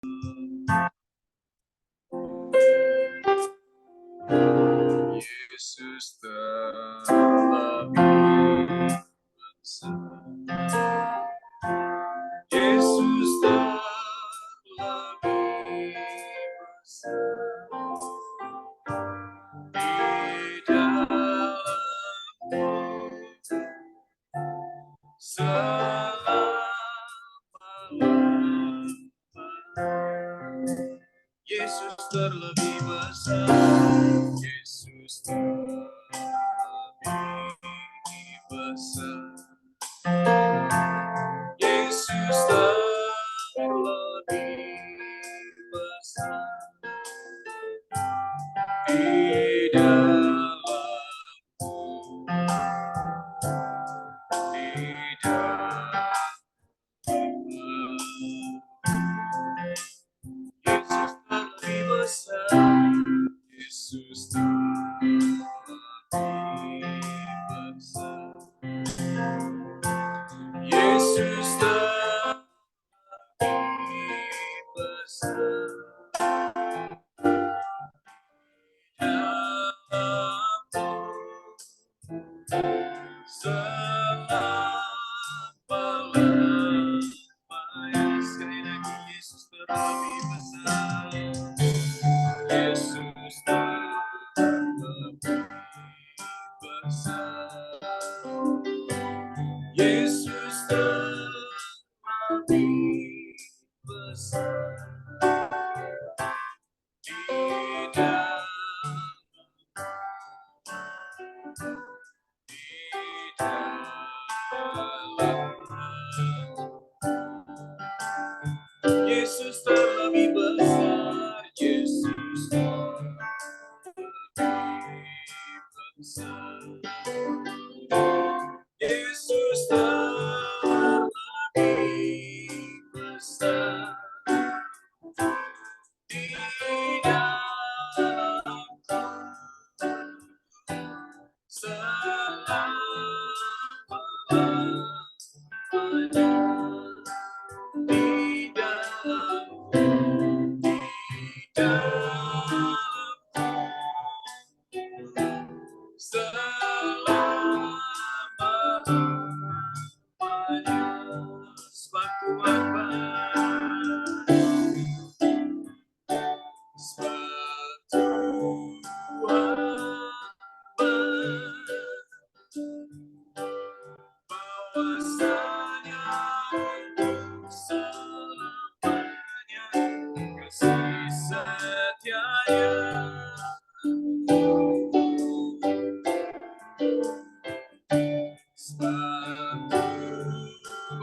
Yesus telah besar. Yesus telah besar di dalamku selama-lamanya. Yesus terlebih besar. Yesus terlebih besar. Yesus terlebih besar di dalamku, di dalamku. Yesus terlebih besar. Yesus terlebih besar. Yesus terlebih besar. Selama-lamanya. Sekali lagi, Yesus terlebih besar. Yesus terlebih besar. Yesus terlebih besar di dalam. Yesus terlebih besar. Yesus terlebih besar. Yesus terlebih besar di dalamku selama-lamanya. Di dalamku, di dalamku selama-lamanya. Sebab Tuhan baik. Sebab Tuhan baik. Bahwasanya untuk selamanya kasih setianya. Sebab Tuhan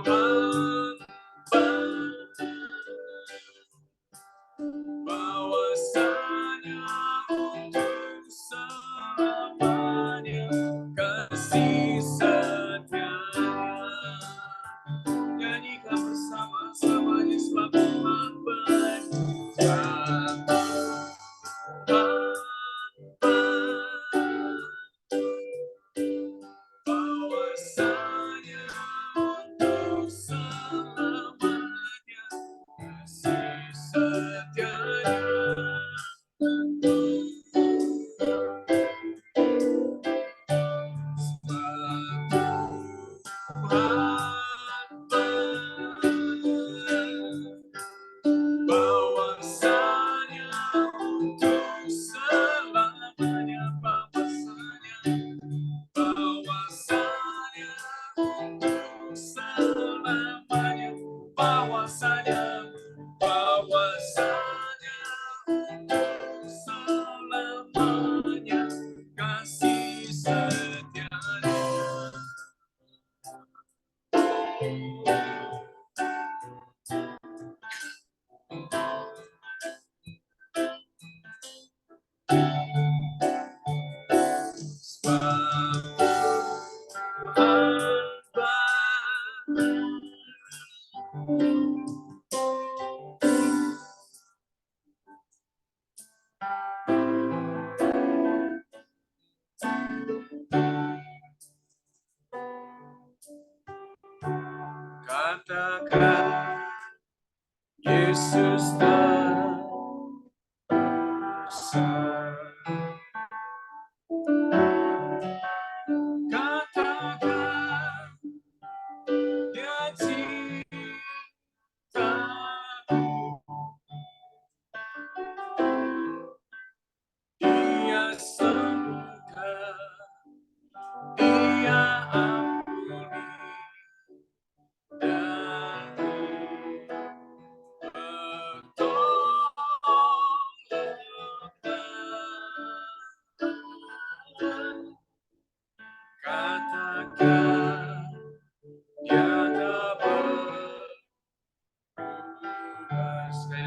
baik. Bahwasanya untuk selamanya kasih setianya. Nyanyikan bersama-samanya sebab Tuhan baik. Sebab Tuhan baik. Bahwasanya untuk selamanya kasih setianya. Bahwasanya untuk selamanya, bahwasanya untuk selamanya, bahwasanya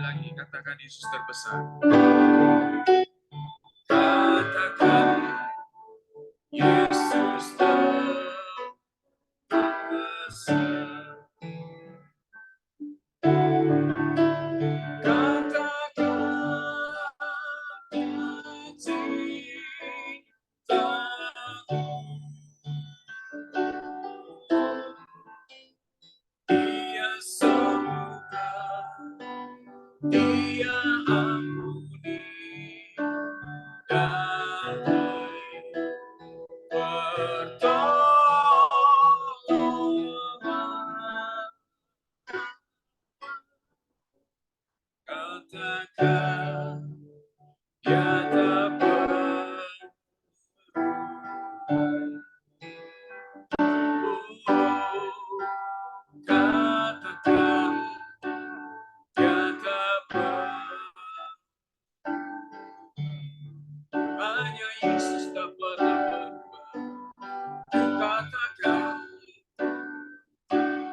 lagi, katakan Yesus terbesar. Katakan Yesus terbesar. Dia sembuhkan, Dia ampuni, damai pertolongan. Katakan Dia tak berubah. Katakan Dia tak berubah. Hanya Yesus dapat berubah. Katakan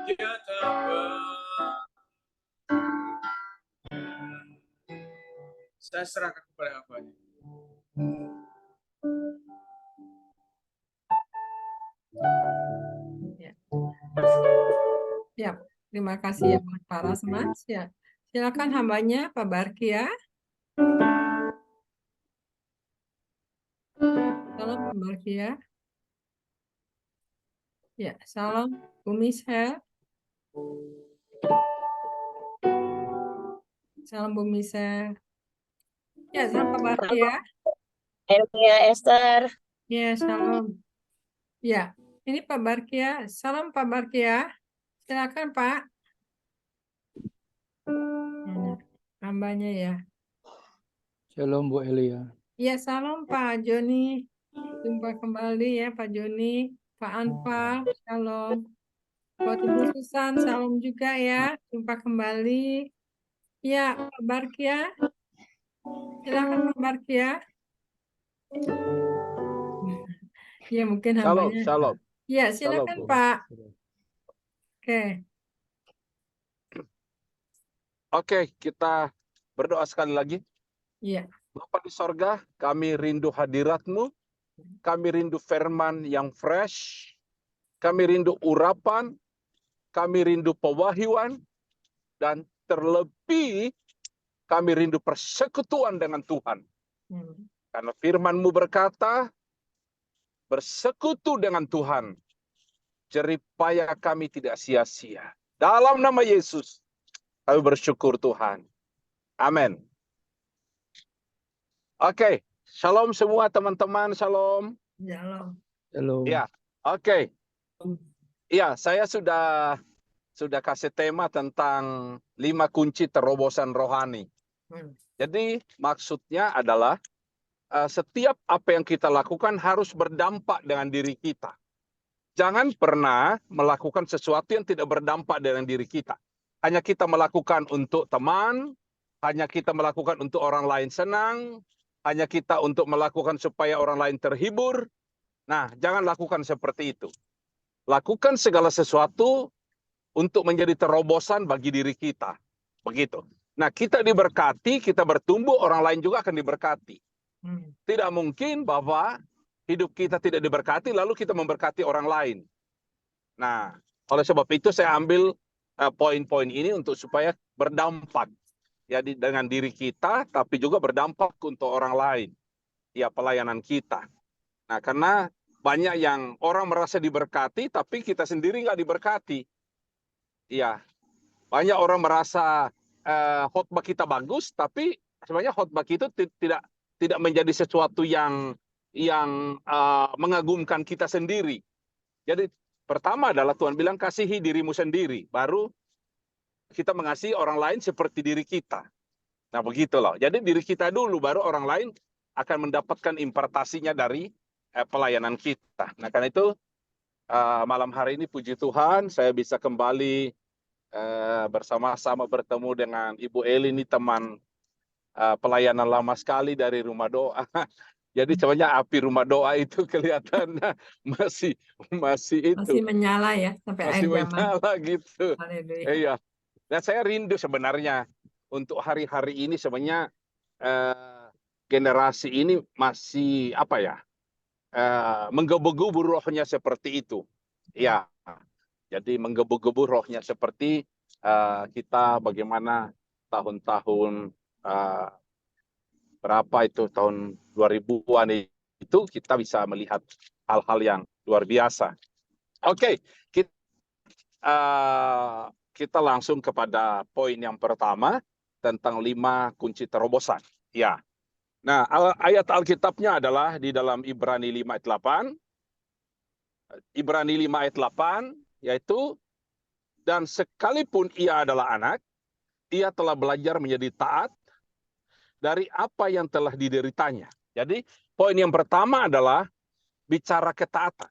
Dia tak berubah. Saya serahkan kepada hamba-Nya. Ya, terima kasih ya Pak Rasman. Ya, silakan hambanya Pak Barki ya. Salam Pak Barki ya. Ya, salam Bu Michelle. Salam Bu Michelle. Ya, salam Pak Barki ya. Elia Esther. Ya, salam. Ya, ini Pak Barki ya. Salam Pak Barki ya. Silakan Pak. Nah, hambanya ya. Shalom Bu Elia. Ya, salam Pak Joni. Jumpa kembali ya Pak Joni. Pak Anfal, shalom. Buat Ibu Susan, salam juga ya. Jumpa kembali. Ya, Pak Barki ya. Silakan Pak Barki ya. Ya, mungkin Shalom, hambanya. shalom. Ya, Shalom, silakan Bu. Pak. Oke. Oke, kita berdoa sekali lagi. Iya. Bapa di sorga, kami rindu hadirat-Mu, kami rindu firman yang fresh, kami rindu urapan, kami rindu pewahyuan, dan terlebih kami rindu persekutuan dengan Tuhan. Karena firman-Mu berkata, bersekutu dengan Tuhan, jerih payah kami tidak sia-sia. Dalam nama Yesus, kami bersyukur Tuhan. Amin. Oke, shalom semua teman-teman, shalom. Shalom. Halo. Ya, oke. Ya, saya sudah kasih tema tentang 5 kunci terobosan rohani. Jadi maksudnya adalah setiap apa yang kita lakukan harus berdampak dengan diri kita. Jangan pernah melakukan sesuatu yang tidak berdampak dengan diri kita. Hanya kita melakukan untuk teman, hanya kita melakukan untuk orang lain senang, hanya kita untuk melakukan supaya orang lain terhibur. Nah, jangan lakukan seperti itu. Lakukan segala sesuatu untuk menjadi terobosan bagi diri kita. Begitu. Nah, kita diberkati, kita bertumbuh, orang lain juga akan diberkati. Tidak mungkin bahwa hidup kita tidak diberkati, lalu kita memberkati orang lain. Nah, oleh sebab itu saya ambil poin-poin ini untuk supaya berdampak. Ya, dengan diri kita, tapi juga berdampak untuk orang lain. Ya, pelayanan kita. Nah, karena banyak yang orang merasa diberkati, tapi kita sendiri nggak diberkati. Ya, banyak orang merasa khotbah kita bagus, tapi sebenarnya khotbah itu tidak menjadi sesuatu yang mengagumkan kita sendiri. Jadi pertama adalah Tuhan bilang kasihi dirimu sendiri, baru kita mengasihi orang lain seperti diri kita. Nah, begitu loh. Jadi diri kita dulu, baru orang lain akan mendapatkan impartasinya dari pelayanan kita. Nah, karena itu malam hari ini puji Tuhan, saya bisa kembali bersama-sama bertemu dengan Ibu Eli, ini teman pelayanan lama sekali dari rumah doa. Jadi sebenarnya api rumah doa itu kelihatannya masih itu. Masih menyala ya sampai masih akhir zaman. menyala gitu. Haleluya. Iya. Dan saya rindu sebenarnya untuk hari-hari ini sebenarnya generasi ini masih apa ya, menggebu-gebu rohnya seperti itu. Ya, jadi menggebu-gebu rohnya seperti kita bagaimana tahun-tahun berapa itu, tahun 2000-an itu kita bisa melihat hal-hal yang luar biasa. Oke, kita langsung kepada poin yang pertama tentang 5 kunci terobosan. Ya. Nah, ayat Alkitabnya adalah di dalam Ibrani 5 ayat 8. Ibrani 5 ayat 8, yaitu, dan sekalipun ia adalah anak, ia telah belajar menjadi taat dari apa yang telah dideritanya. Jadi, poin yang pertama adalah bicara ketaatan.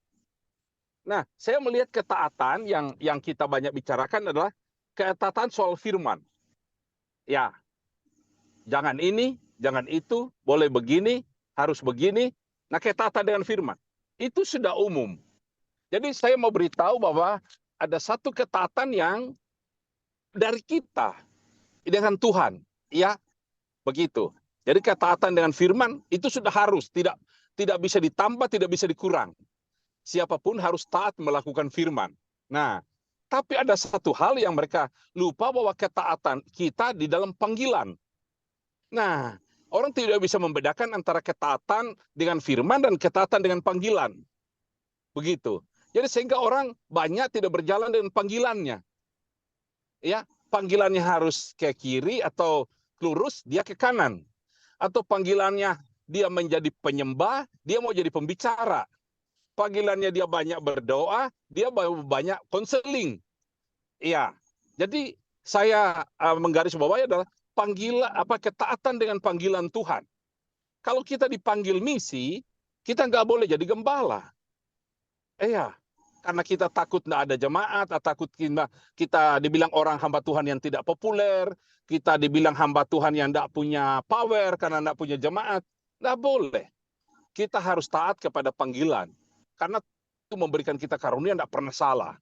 Nah, saya melihat ketaatan yang kita banyak bicarakan adalah ketaatan soal firman. Ya, jangan ini, jangan itu, boleh begini, harus begini. Nah, ketaatan dengan firman itu sudah umum. Jadi saya mau beritahu bahwa ada satu ketaatan yang dari kita dengan Tuhan, ya, begitu. Jadi ketaatan dengan firman itu sudah harus, tidak bisa ditambah, tidak bisa dikurang. Siapapun harus taat melakukan firman. Nah, tapi ada satu hal yang mereka lupa, bahwa ketaatan kita di dalam panggilan. Nah, orang tidak bisa membedakan antara ketaatan dengan firman dan ketaatan dengan panggilan. Begitu. Jadi sehingga orang banyak tidak berjalan dengan panggilannya. Ya, panggilannya harus ke kiri atau lurus, dia ke kanan. Atau panggilannya dia menjadi penyembah, dia mau jadi pembicara. Panggilannya dia banyak berdoa, dia banyak konseling. Iya. Jadi saya menggarisbawahi adalah ketaatan dengan panggilan Tuhan. Kalau kita dipanggil misi, kita nggak boleh jadi gembala. Iya. Karena kita takut nggak ada jemaat, atau takut kita dibilang orang hamba Tuhan yang tidak populer, kita dibilang hamba Tuhan yang nggak punya power karena nggak punya jemaat. Nggak boleh. Kita harus taat kepada panggilan. Karena itu memberikan kita karunia yang tidak pernah salah.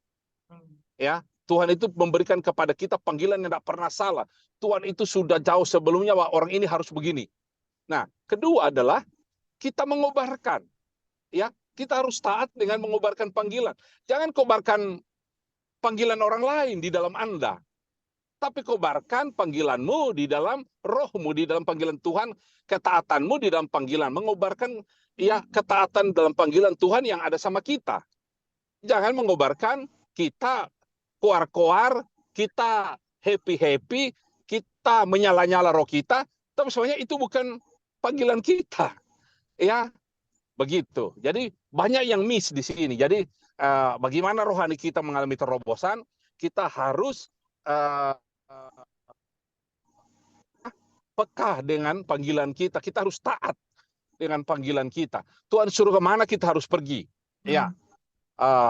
Ya, Tuhan itu memberikan kepada kita panggilan yang tidak pernah salah. Tuhan itu sudah jauh sebelumnya bahwa orang ini harus begini. Nah, kedua adalah kita mengobarkan. Ya, kita harus taat dengan mengobarkan panggilan. Jangan kobarkan panggilan orang lain di dalam Anda. Tapi kobarkan panggilanmu di dalam rohmu, di dalam panggilan Tuhan, ketaatanmu di dalam panggilan, mengobarkan ya ketaatan dalam panggilan Tuhan yang ada sama kita. Jangan mengobarkan kita koar-koar, kita happy-happy, kita menyala-nyala roh kita, tapi sebenarnya itu bukan panggilan kita. Ya, begitu. Jadi banyak yang miss di sini. Jadi bagaimana rohani kita mengalami terobosan, kita harus peka dengan panggilan kita. Kita harus taat dengan panggilan kita. Tuhan suruh kemana kita harus pergi. Ya,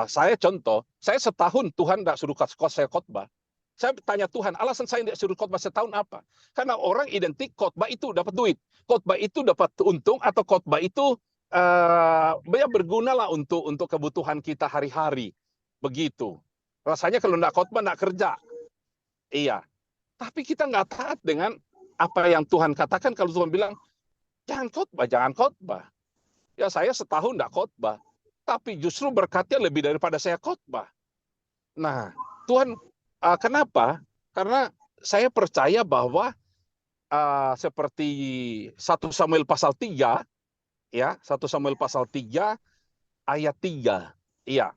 saya contoh, saya setahun Tuhan tidak suruh saya khotbah. Saya tanya Tuhan, alasan saya tidak suruh khotbah setahun apa? Karena orang identik khotbah itu dapat duit, khotbah itu dapat untung, atau khotbah itu berguna lah untuk kebutuhan kita hari-hari. Begitu. Rasanya kalau tidak khotbah tidak kerja. Iya. Tapi kita nggak taat dengan apa yang Tuhan katakan. Kalau Tuhan bilang, jangan khotbah, jangan khotbah. Ya, saya setahun tidak khotbah, tapi justru berkatnya lebih daripada saya khotbah. Nah, Tuhan, kenapa? Karena saya percaya bahwa seperti 1 Samuel pasal 3, ya, 1 Samuel pasal 3 ayat 3. Iya.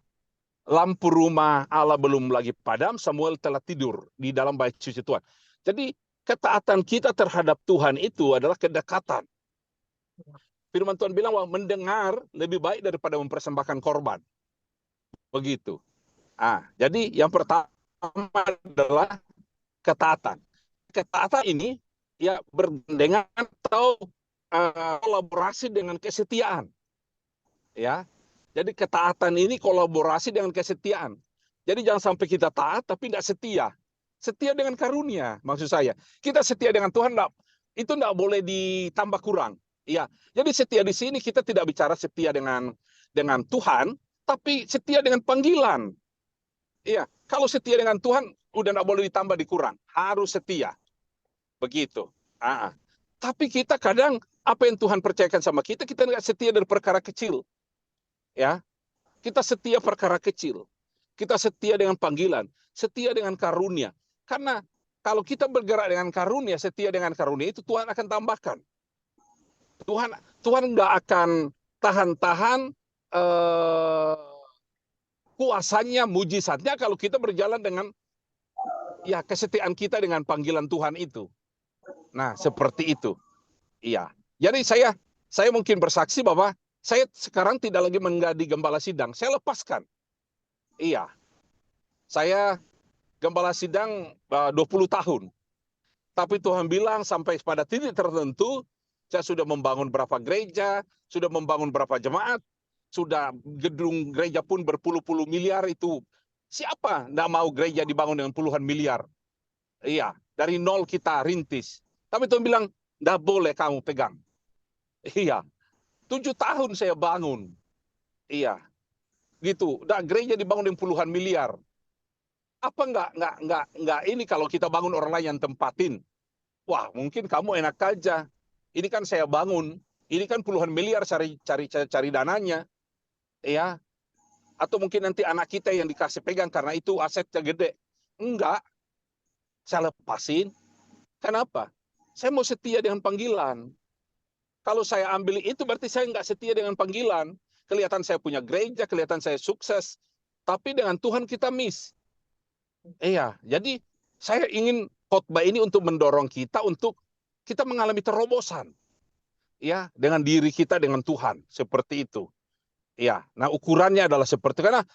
Lampu rumah Allah belum lagi padam, Samuel telah tidur di dalam bait suci Tuhan. Jadi ketaatan kita terhadap Tuhan itu adalah kedekatan. Firman Tuhan bilang bahwa mendengar lebih baik daripada mempersembahkan korban. Begitu. Jadi yang pertama adalah ketaatan. Ketaatan ini ya bergandengan atau kolaborasi dengan kesetiaan. Ya. Jadi ketaatan ini kolaborasi dengan kesetiaan. Jadi jangan sampai kita taat tapi tidak setia. Setia dengan karunia, maksud saya. Kita setia dengan Tuhan, itu tidak boleh ditambah kurang. Ya, jadi setia di sini kita tidak bicara setia dengan Tuhan, tapi setia dengan panggilan. Iya, kalau setia dengan Tuhan udah tidak boleh ditambah dikurang, harus setia. Begitu. Tapi kita kadang apa yang Tuhan percayakan sama kita, kita nggak setia dari perkara kecil. Ya, kita setia perkara kecil. Kita setia dengan panggilan, setia dengan karunia. Karena kalau kita bergerak dengan karunia, setia dengan karunia itu Tuhan akan tambahkan. Tuhan nggak akan tahan-tahan kuasanya, mujizatnya kalau kita berjalan dengan ya kesetiaan kita dengan panggilan Tuhan itu. Nah, seperti itu. Iya. Jadi saya mungkin bersaksi bahwa saya sekarang tidak lagi menjadi gembala sidang. Saya lepaskan. Iya. Saya gembala sidang 20 tahun. Tapi Tuhan bilang sampai pada titik tertentu, saya sudah membangun berapa gereja, sudah membangun berapa jemaat, sudah gedung gereja pun berpuluh-puluh miliar itu. Siapa nggak mau gereja dibangun dengan puluhan miliar? Iya, dari nol kita rintis. Tapi Tuhan bilang, nggak boleh kamu pegang. Iya, 7 tahun saya bangun. Iya, gitu. Udah gereja dibangun dengan puluhan miliar. Apa nggak ini kalau kita bangun orang lain yang tempatin? Wah, mungkin kamu enak aja. Ini kan saya bangun. Ini kan puluhan miliar cari dananya. Ya. Atau mungkin nanti anak kita yang dikasih pegang karena itu asetnya gede. Enggak. Saya lepasin. Kenapa? Saya mau setia dengan panggilan. Kalau saya ambil itu berarti saya nggak setia dengan panggilan. Kelihatan saya punya gereja, kelihatan saya sukses. Tapi dengan Tuhan kita miss. Iya, jadi saya ingin khotbah ini untuk mendorong kita untuk kita mengalami terobosan. Ya, dengan diri kita dengan Tuhan, seperti itu. Ya, nah ukurannya adalah seperti karena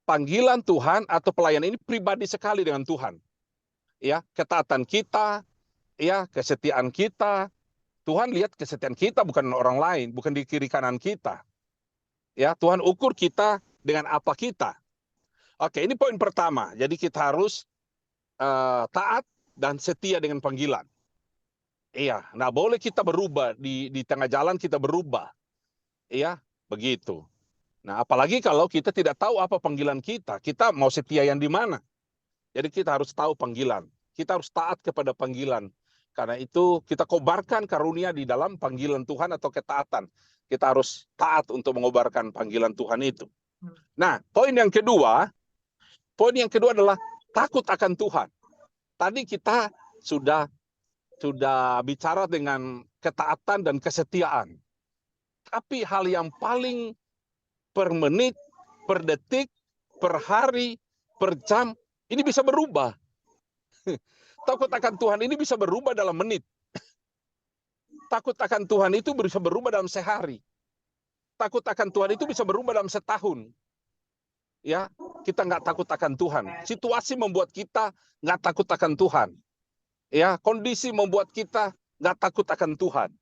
panggilan Tuhan atau pelayanan ini pribadi sekali dengan Tuhan. Ya, ketaatan kita, ya, kesetiaan kita. Tuhan lihat kesetiaan kita bukan orang lain, bukan di kiri kanan kita. Ya, Tuhan ukur kita dengan apa kita. Oke, ini poin pertama. Jadi kita harus taat dan setia dengan panggilan. Iya, nah boleh kita berubah di tengah jalan kita berubah. Iya, begitu. Nah, apalagi kalau kita tidak tahu apa panggilan kita mau setia yang di mana. Jadi kita harus tahu panggilan. Kita harus taat kepada panggilan. Karena itu kita kobarkan karunia di dalam panggilan Tuhan atau ketaatan. Kita harus taat untuk mengobarkan panggilan Tuhan itu. Nah, poin yang kedua adalah takut akan Tuhan. Tadi kita sudah bicara dengan ketaatan dan kesetiaan. Tapi hal yang paling per menit, per detik, per hari, per jam, ini bisa berubah. Takut akan Tuhan ini bisa berubah dalam menit. Takut akan Tuhan itu bisa berubah dalam sehari. Takut akan Tuhan itu bisa berubah dalam setahun. Ya, kita nggak takut akan Tuhan. Situasi membuat kita nggak takut akan Tuhan. Ya, kondisi membuat kita nggak takut akan Tuhan.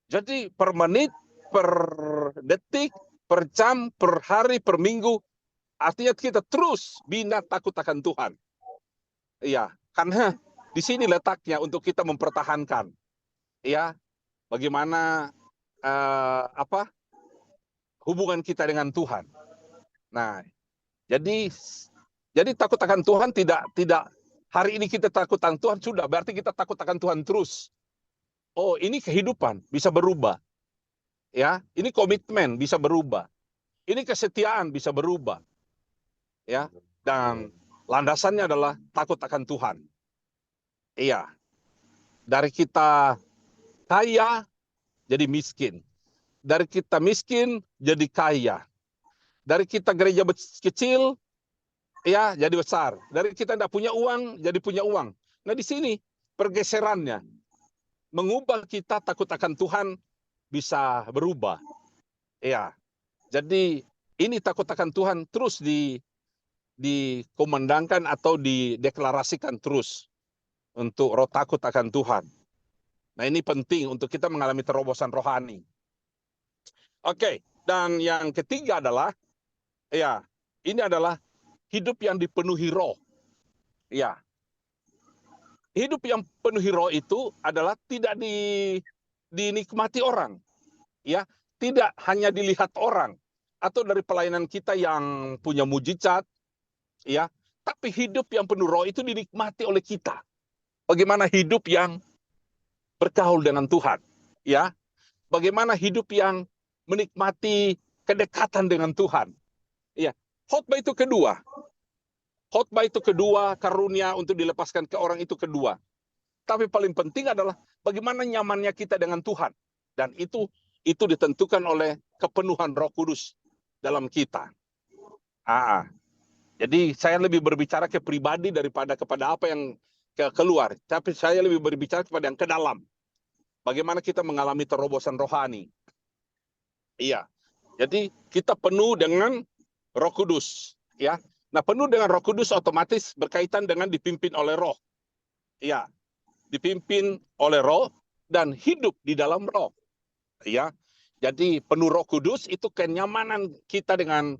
Jadi per menit, per detik, per jam, per hari, per minggu, artinya kita terus bina takut akan Tuhan. Iya, karena di sini letaknya untuk kita mempertahankan. Ya, bagaimana hubungan kita dengan Tuhan. Nah, jadi takut akan Tuhan tidak hari ini kita takut akan Tuhan sudah berarti kita takut akan Tuhan terus. Oh, ini kehidupan bisa berubah. Ya, ini komitmen bisa berubah. Ini kesetiaan bisa berubah. Ya, dan landasannya adalah takut akan Tuhan. Iya. Dari kita kaya jadi miskin. Dari kita miskin jadi kaya. Dari kita gereja kecil ya jadi besar. Dari kita tidak punya uang jadi punya uang. Nah, di sini pergeserannya mengubah kita takut akan Tuhan bisa berubah. Ya. Jadi ini takut akan Tuhan terus dikomandangkan atau dideklarasikan terus untuk roh takut akan Tuhan. Nah, ini penting untuk kita mengalami terobosan rohani. Oke, dan yang ketiga adalah ya, ini adalah hidup yang dipenuhi roh. Ya. Hidup yang penuhi roh itu adalah tidak dinikmati orang. Ya, tidak hanya dilihat orang atau dari pelayanan kita yang punya mujizat, ya, tapi hidup yang penuh roh itu dinikmati oleh kita. Bagaimana hidup yang bergaul dengan Tuhan, ya. Bagaimana hidup yang menikmati kedekatan dengan Tuhan. Ya, khotbah itu kedua. Khotbah itu kedua, karunia untuk dilepaskan ke orang itu kedua. Tapi paling penting adalah bagaimana nyamannya kita dengan Tuhan. Dan itu ditentukan oleh kepenuhan Roh Kudus dalam kita. Jadi saya lebih berbicara ke pribadi daripada kepada apa yang keluar. Tapi saya lebih berbicara kepada yang ke dalam. Bagaimana kita mengalami terobosan rohani. Iya. Jadi kita penuh dengan Roh Kudus, ya. Nah, penuh dengan Roh Kudus otomatis berkaitan dengan dipimpin oleh Roh. Iya. Dipimpin oleh Roh dan hidup di dalam Roh. Ya. Jadi penuh Roh Kudus itu kenyamanan kita dengan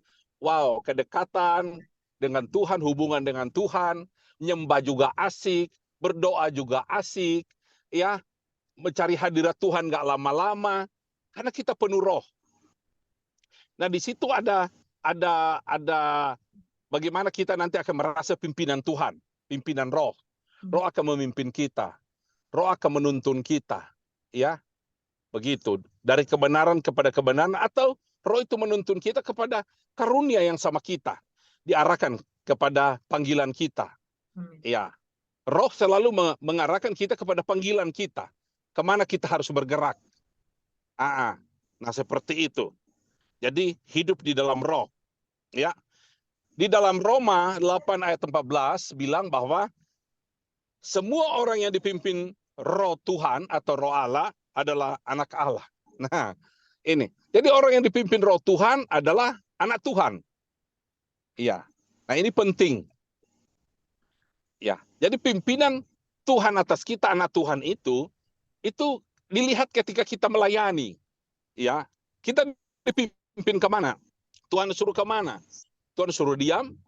kedekatan dengan Tuhan, hubungan dengan Tuhan, nyembah juga asik, berdoa juga asik, ya. Mencari hadirat Tuhan nggak lama-lama karena kita penuh Roh. Nah, di situ ada bagaimana kita nanti akan merasa pimpinan Tuhan, pimpinan Roh. Roh akan memimpin kita. Roh akan menuntun kita, ya. Begitu. Dari kebenaran kepada kebenaran atau Roh itu menuntun kita kepada karunia yang sama kita, diarahkan kepada panggilan kita. Ya. Roh selalu mengarahkan kita kepada panggilan kita. Kemana kita harus bergerak. Nah, seperti itu. Jadi hidup di dalam Roh. Ya. Di dalam Roma 8 ayat 14 bilang bahwa semua orang yang dipimpin Roh Tuhan atau Roh Allah adalah anak Allah. Nah, ini. Jadi orang yang dipimpin Roh Tuhan adalah anak Tuhan. Iya. Nah, ini penting. Ya. Jadi pimpinan Tuhan atas kita, anak Tuhan itu dilihat ketika kita melayani. Ya. Kita dipimpin kemana? Tuhan suruh kemana? Tuhan suruh diam.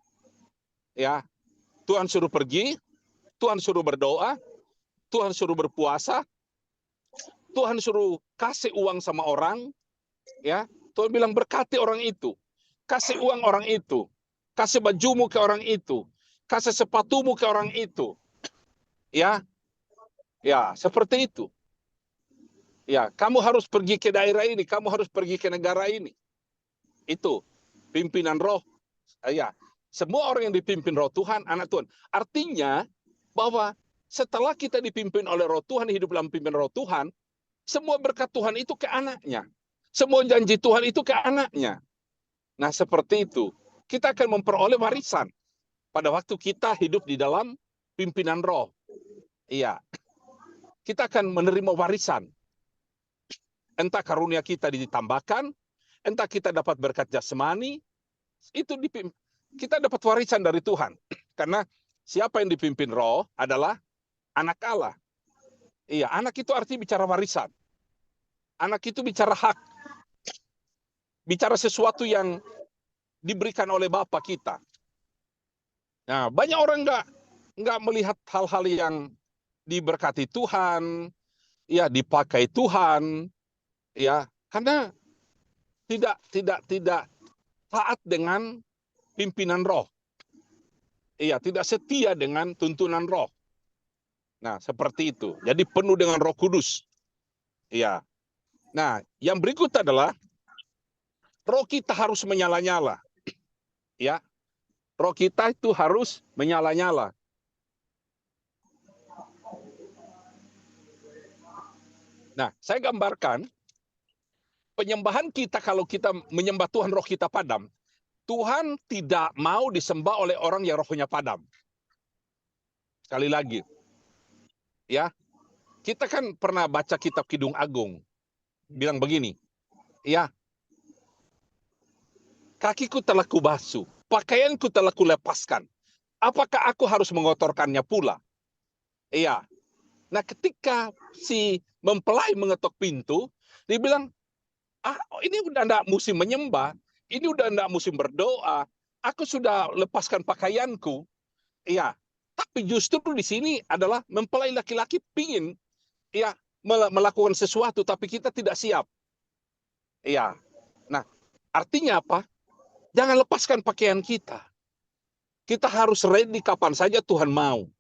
Ya. Tuhan suruh pergi. Tuhan suruh berdoa. Tuhan suruh berpuasa. Tuhan suruh kasih uang sama orang, ya. Tuhan bilang berkati orang itu, kasih uang orang itu, kasih bajumu ke orang itu, kasih sepatumu ke orang itu, ya, ya seperti itu. Ya, kamu harus pergi ke daerah ini, kamu harus pergi ke negara ini. Itu pimpinan Roh, ya. Semua orang yang dipimpin Roh Tuhan, anak Tuhan. Artinya bahwa setelah kita dipimpin oleh Roh Tuhan, hidup dalam pimpinan Roh Tuhan, semua berkat Tuhan itu ke anaknya. Semua janji Tuhan itu ke anaknya. Nah, seperti itu. Kita akan memperoleh warisan pada waktu kita hidup di dalam pimpinan Roh. Iya. Kita akan menerima warisan. Entah karunia kita ditambahkan, entah kita dapat berkat jasmani, itu kita dapat warisan dari Tuhan. Karena siapa yang dipimpin Roh adalah anak Allah. Iya, anak itu artinya bicara warisan. Anak itu bicara hak. Bicara sesuatu yang diberikan oleh Bapa kita. Nah, banyak orang nggak melihat hal-hal yang diberkati Tuhan, ya dipakai Tuhan, ya karena tidak taat dengan pimpinan Roh. Iya, tidak setia dengan tuntunan Roh. Nah, seperti itu. Jadi penuh dengan Roh Kudus. Iya. Nah, yang berikut adalah roh kita harus menyala-nyala. Ya. Roh kita itu harus menyala-nyala. Nah, saya gambarkan penyembahan kita kalau kita menyembah Tuhan roh kita padam. Tuhan tidak mau disembah oleh orang yang rohnya padam. Sekali lagi. Ya. Kita kan pernah baca kitab Kidung Agung. Bilang begini, ya, kakiku telah kubasuh, pakaianku telah kulepaskan. Apakah aku harus mengotorkannya pula? Iya. Nah, ketika si mempelai mengetok pintu, dia bilang, ini udah enggak musim menyembah, ini udah enggak musim berdoa, aku sudah lepaskan pakaianku. Iya. Tapi justru di sini adalah mempelai laki-laki pingin, ya, melakukan sesuatu, tapi kita tidak siap. Iya. Nah, artinya apa? Jangan lepaskan pakaian kita. Kita harus ready kapan saja Tuhan mau.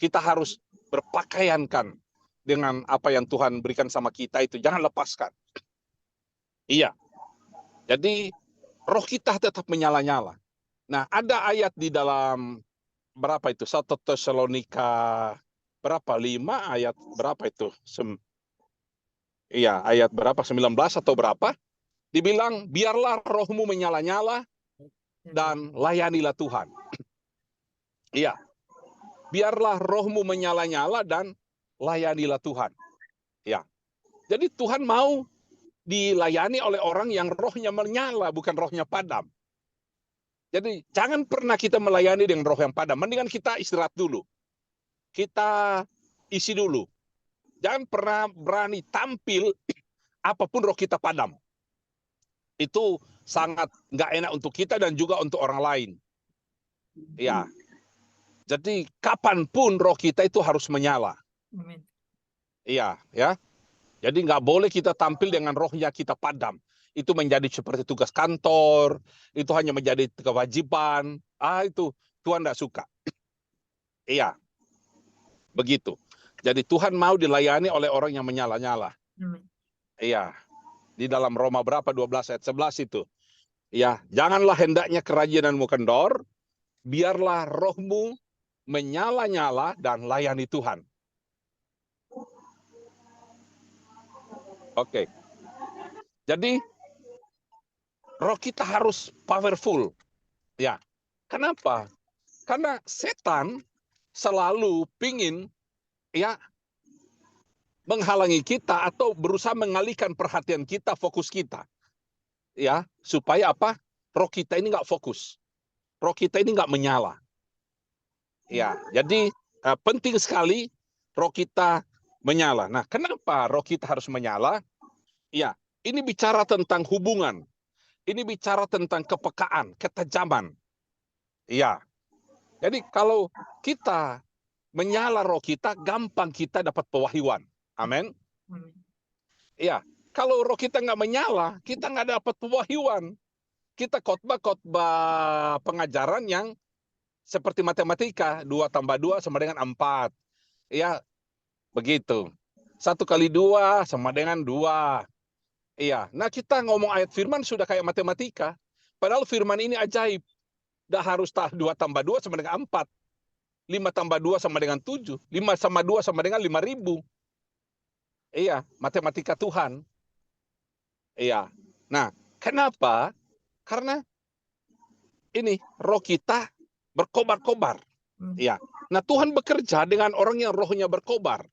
Kita harus berpakaiankan dengan apa yang Tuhan berikan sama kita itu. Jangan lepaskan. Iya. Jadi roh kita tetap menyala-nyala. Nah, ada ayat di dalam berapa itu? 1 Tesalonika berapa? 5 ayat berapa itu? Iya, ayat berapa? 19 atau berapa? Dibilang, biarlah rohmu menyala-nyala dan layanilah Tuhan. Iya. Biarlah rohmu menyala-nyala dan layanilah Tuhan. Ya. Jadi Tuhan mau dilayani oleh orang yang rohnya menyala, bukan rohnya padam. Jadi jangan pernah kita melayani dengan roh yang padam. Mendingan kita istirahat dulu. Kita isi dulu. Jangan pernah berani tampil apapun roh kita padam. Itu sangat nggak enak untuk kita dan juga untuk orang lain. Ya. Jadi kapanpun roh kita itu harus menyala. Amin. Iya, ya. Jadi nggak boleh kita tampil dengan rohnya kita padam. Itu menjadi seperti tugas kantor, itu hanya menjadi kewajiban. Itu Tuhan nggak suka. Iya, begitu. Jadi Tuhan mau dilayani oleh orang yang menyala-nyala. Iya, di dalam Roma berapa? 12 ayat 11 itu. Ya, janganlah hendaknya kerajinanmu kendor, biarlah rohmu menyala-nyala dan layani Tuhan. Oke. Jadi roh kita harus powerful. Ya. Kenapa? Karena setan selalu pingin ya menghalangi kita atau berusaha mengalihkan perhatian kita, fokus kita. Ya, supaya apa? Roh kita ini nggak fokus. Roh kita ini nggak menyala. Ya, jadi penting sekali roh kita menyala. Nah, kenapa roh kita harus menyala? Ya, ini bicara tentang hubungan. Ini bicara tentang kepekaan, ketajaman. Ya. Jadi kalau kita menyala roh kita, gampang kita dapat pewahyuan. Amin. Ya, kalau roh kita nggak menyala, kita nggak dapat pewahyuan. Kita khotbah pengajaran yang seperti matematika, 2 tambah 2 sama dengan 4. Ya, begitu. 1 kali 2 sama dengan 2. Iya, nah kita ngomong ayat firman sudah kayak matematika. Padahal firman ini ajaib. Dah harus 2 tambah 2 sama dengan 4. 5 tambah 2 sama dengan 7. 5 sama 2 sama dengan 5.000. Iya, matematika Tuhan. Iya. Nah, kenapa? Karena ini roh kita berkobar-kobar. Iya. Nah, Tuhan bekerja dengan orang yang rohnya berkobar.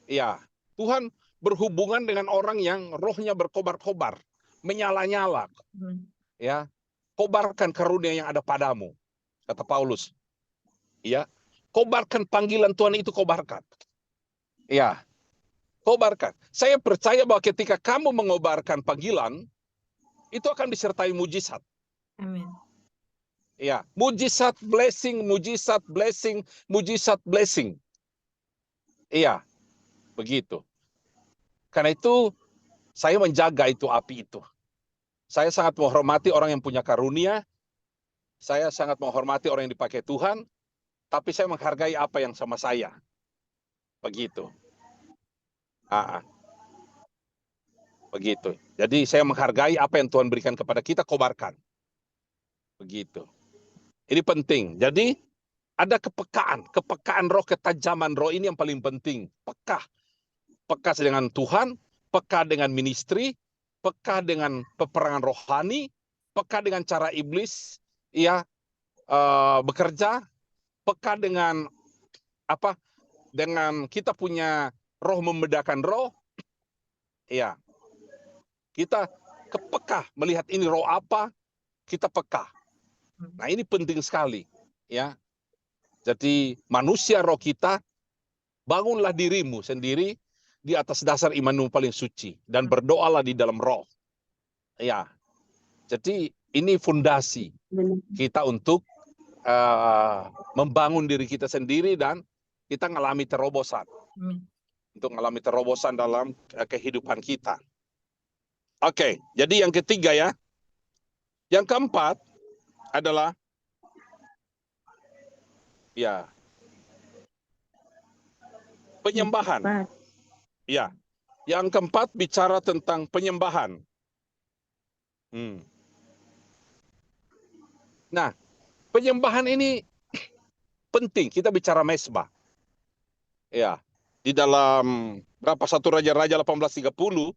Iya. Tuhan berhubungan dengan orang yang rohnya berkobar-kobar, menyala-nyala. Ya. Kobarkan karunia yang ada padamu, kata Paulus. Ya. Kobarkan panggilan Tuhan itu, kobarkan. Ya. Kobarkan. Saya percaya bahwa ketika kamu mengobarkan panggilan, itu akan disertai mujizat. Amin. Ya, mujizat blessing, mujizat blessing, mujizat blessing. Iya, begitu. Karena itu saya menjaga itu api itu. Saya sangat menghormati orang yang punya karunia. Saya sangat menghormati orang yang dipakai Tuhan. Tapi saya menghargai apa yang sama saya. Begitu. Begitu. Jadi saya menghargai apa yang Tuhan berikan kepada kita, kobarkan. Begitu. Ini penting. Jadi ada kepekaan roh, ketajaman roh ini yang paling penting. Peka dengan Tuhan, peka dengan ministry, peka dengan peperangan rohani, peka dengan cara iblis bekerja, peka dengan apa? Dengan kita punya roh membedakan roh. Ya. Kita kepeka melihat ini roh apa, kita peka. Nah, ini penting sekali, ya. Jadi manusia roh kita, bangunlah dirimu sendiri di atas dasar imanmu paling suci dan berdoalah di dalam roh. Ya. Jadi ini fondasi kita untuk membangun diri kita sendiri dan kita mengalami terobosan. Untuk mengalami terobosan dalam kehidupan kita. Oke, jadi yang ketiga ya. Yang keempat adalah penyembahan. Ya. Yang keempat bicara tentang penyembahan. Nah, penyembahan ini penting. Kita bicara mesbah. Ya. Di dalam berapa 1 Raja-Raja 18:30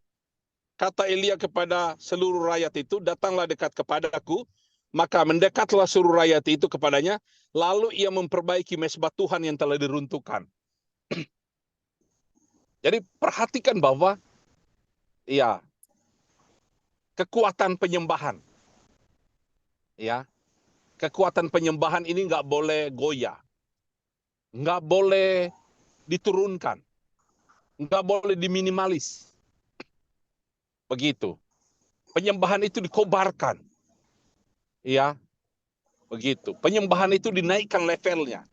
kata Elia kepada seluruh rakyat itu, datanglah dekat kepadaku, maka mendekatlah seluruh rakyat itu kepadanya, lalu ia memperbaiki mesbah Tuhan yang telah diruntuhkan. Jadi perhatikan bahwa ya kekuatan penyembahan, ya kekuatan penyembahan ini nggak boleh goyah, nggak boleh diturunkan, nggak boleh diminimalis. Begitu. Penyembahan itu dikobarkan. Ya, begitu. Penyembahan itu dinaikkan levelnya.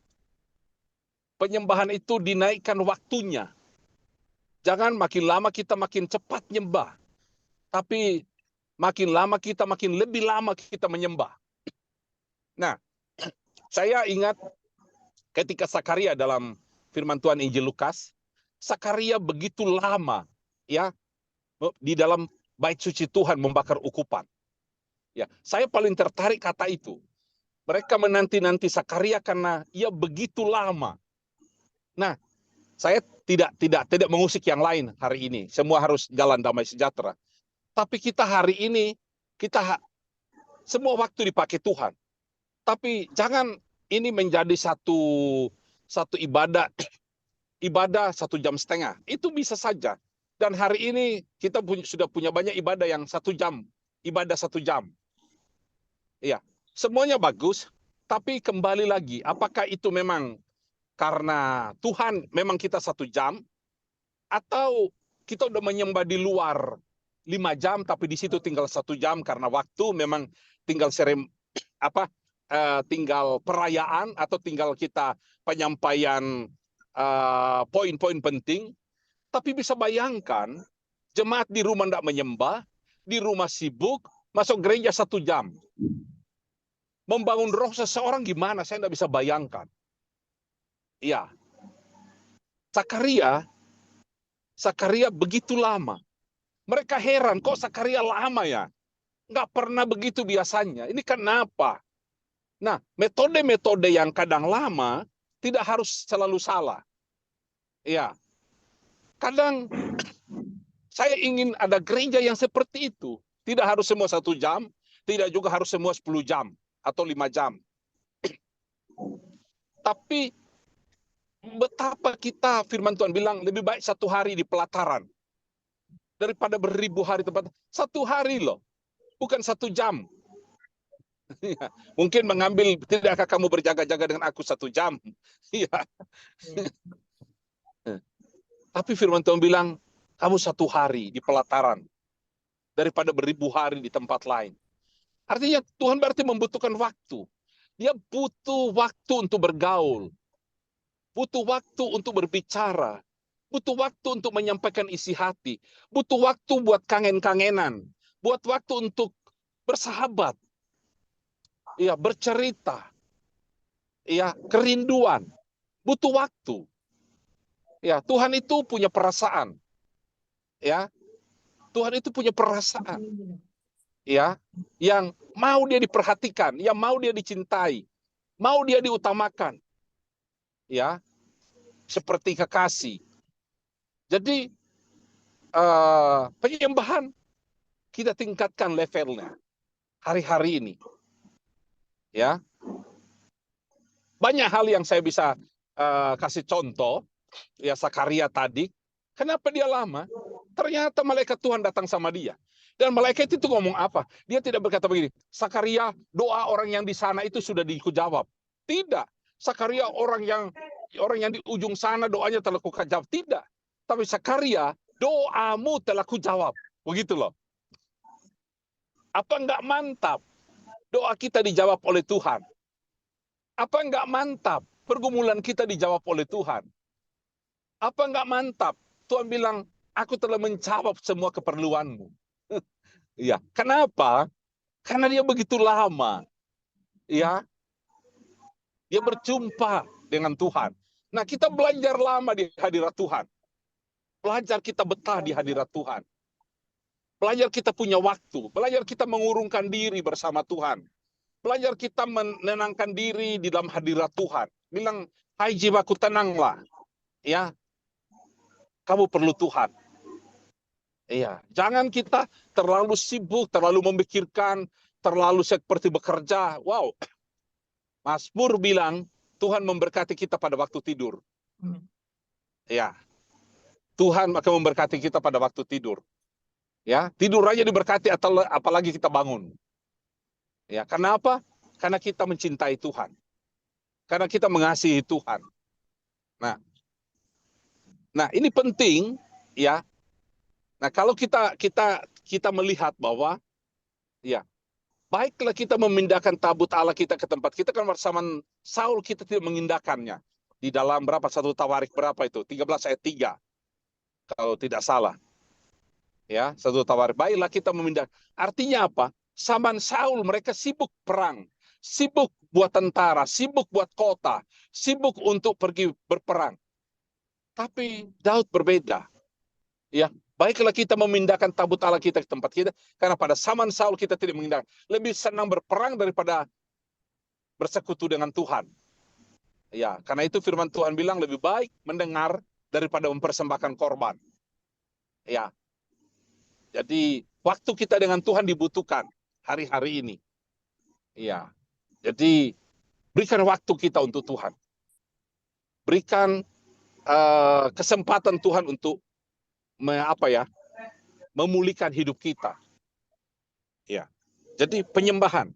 Penyembahan itu dinaikkan waktunya. Jangan makin lama kita makin cepat nyembah. Tapi makin lama kita makin lebih lama kita menyembah. Nah, saya ingat ketika Sakaria dalam firman Tuhan Injil Lukas, Sakaria begitu lama ya di dalam bait suci Tuhan membakar ukupan. Ya, saya paling tertarik kata itu. Mereka menanti-nanti Sakaria karena ia begitu lama. Nah, saya tidak mengusik yang lain hari ini. Semua harus jalan damai sejahtera. Tapi kita hari ini semua waktu dipakai Tuhan. Tapi jangan ini menjadi satu ibadah 1,5 jam. Itu bisa saja. Dan hari ini kita sudah punya banyak ibadah yang 1 jam, ibadah 1 jam. Iya, semuanya bagus, tapi kembali lagi, apakah itu memang karena Tuhan memang kita 1 jam, atau kita udah menyembah di luar 5 jam, tapi di situ tinggal 1 jam karena waktu memang tinggal tinggal perayaan atau tinggal kita penyampaian poin-poin penting. Tapi bisa bayangkan jemaat di rumah tidak menyembah, di rumah sibuk, masuk gereja 1 jam. Membangun roh seseorang gimana? Saya tidak bisa bayangkan. Iya. Sakaria begitu lama. Mereka heran, kok Sakaria lama ya? Nggak pernah begitu biasanya. Ini kenapa? Nah, metode-metode yang kadang lama tidak harus selalu salah. Iya. Kadang saya ingin ada gereja yang seperti itu. Tidak harus semua 1 jam, tidak juga harus semua 10 jam atau 5 jam. Tapi betapa kita, firman Tuhan bilang, lebih baik 1 hari di pelataran daripada beribu hari tempat. 1 hari loh, bukan 1 jam. Mungkin mengambil, tidakkah kamu berjaga-jaga dengan aku 1 jam? Iya. Tapi firman Tuhan bilang, kamu 1 hari di pelataran daripada beribu hari di tempat lain. Artinya Tuhan berarti membutuhkan waktu. Dia butuh waktu untuk bergaul. Butuh waktu untuk berbicara. Butuh waktu untuk menyampaikan isi hati. Butuh waktu buat kangen-kangenan. Buat waktu untuk bersahabat. Ya, bercerita. Ya, kerinduan. Butuh waktu. Ya, Tuhan itu punya perasaan. Ya. Tuhan itu punya perasaan. Ya, yang mau dia diperhatikan, yang mau dia dicintai, mau dia diutamakan. Ya. Seperti kekasih. Jadi penyembahan kita tingkatkan levelnya hari-hari ini. Ya. Banyak hal yang saya bisa kasih contoh. Ya, Sakaria tadi, kenapa dia lama? Ternyata malaikat Tuhan datang sama dia. Dan malaikat itu ngomong apa? Dia tidak berkata begini, Sakaria, doa orang yang di sana itu sudah dijawab. Tidak. Sakaria orang yang di ujung sana doanya telah kujawab. Tidak. Tapi Sakaria, doamu telah kujawab. Begitu loh. Apa enggak mantap? Doa kita dijawab oleh Tuhan. Apa enggak mantap? Pergumulan kita dijawab oleh Tuhan. Apa enggak mantap? Tuhan bilang, aku telah menjawab semua keperluanmu. Ya, kenapa? Karena dia begitu lama. Ya. Dia berjumpa dengan Tuhan. Nah, kita belajar lama di hadirat Tuhan. Belajar kita betah di hadirat Tuhan. Belajar kita punya waktu. Belajar kita mengurungkan diri bersama Tuhan. Belajar kita menenangkan diri di dalam hadirat Tuhan. Bilang, hai jiwaku tenanglah. Ya, kamu perlu Tuhan. Iya, jangan kita terlalu sibuk, terlalu memikirkan, terlalu seperti bekerja. Wow, Mazmur bilang, Tuhan memberkati kita pada waktu tidur. Ya, Tuhan akan memberkati kita pada waktu tidur. Ya, tidur aja diberkati, atau apalagi kita bangun. Ya, karena apa? Karena kita mencintai Tuhan. Karena kita mengasihi Tuhan. Nah, ini penting, ya. Nah, kalau kita melihat bahwa, ya, baiklah kita memindahkan tabut Allah kita ke tempat kita, kan bersama Saul kita tidak mengindahkannya. Di dalam berapa, 1 Tawarik berapa itu? 13 ayat 3. Kalau tidak salah. Ya, 1 Tawarik. Baiklah kita memindah. Artinya apa? Zaman Saul mereka sibuk perang. Sibuk buat tentara, sibuk buat kota, sibuk untuk pergi berperang. Tapi Daud berbeda. Ya, baiklah kita memindahkan tabut Allah kita ke tempat kita, karena pada zaman Saul kita tidak mengindahkan. Lebih senang berperang daripada bersekutu dengan Tuhan. Ya, karena itu firman Tuhan bilang lebih baik mendengar daripada mempersembahkan korban. Ya. Jadi waktu kita dengan Tuhan dibutuhkan hari-hari ini. Ya. Jadi berikan waktu kita untuk Tuhan. Berikan kesempatan Tuhan untuk memulihkan hidup kita. Ya. Jadi penyembahan.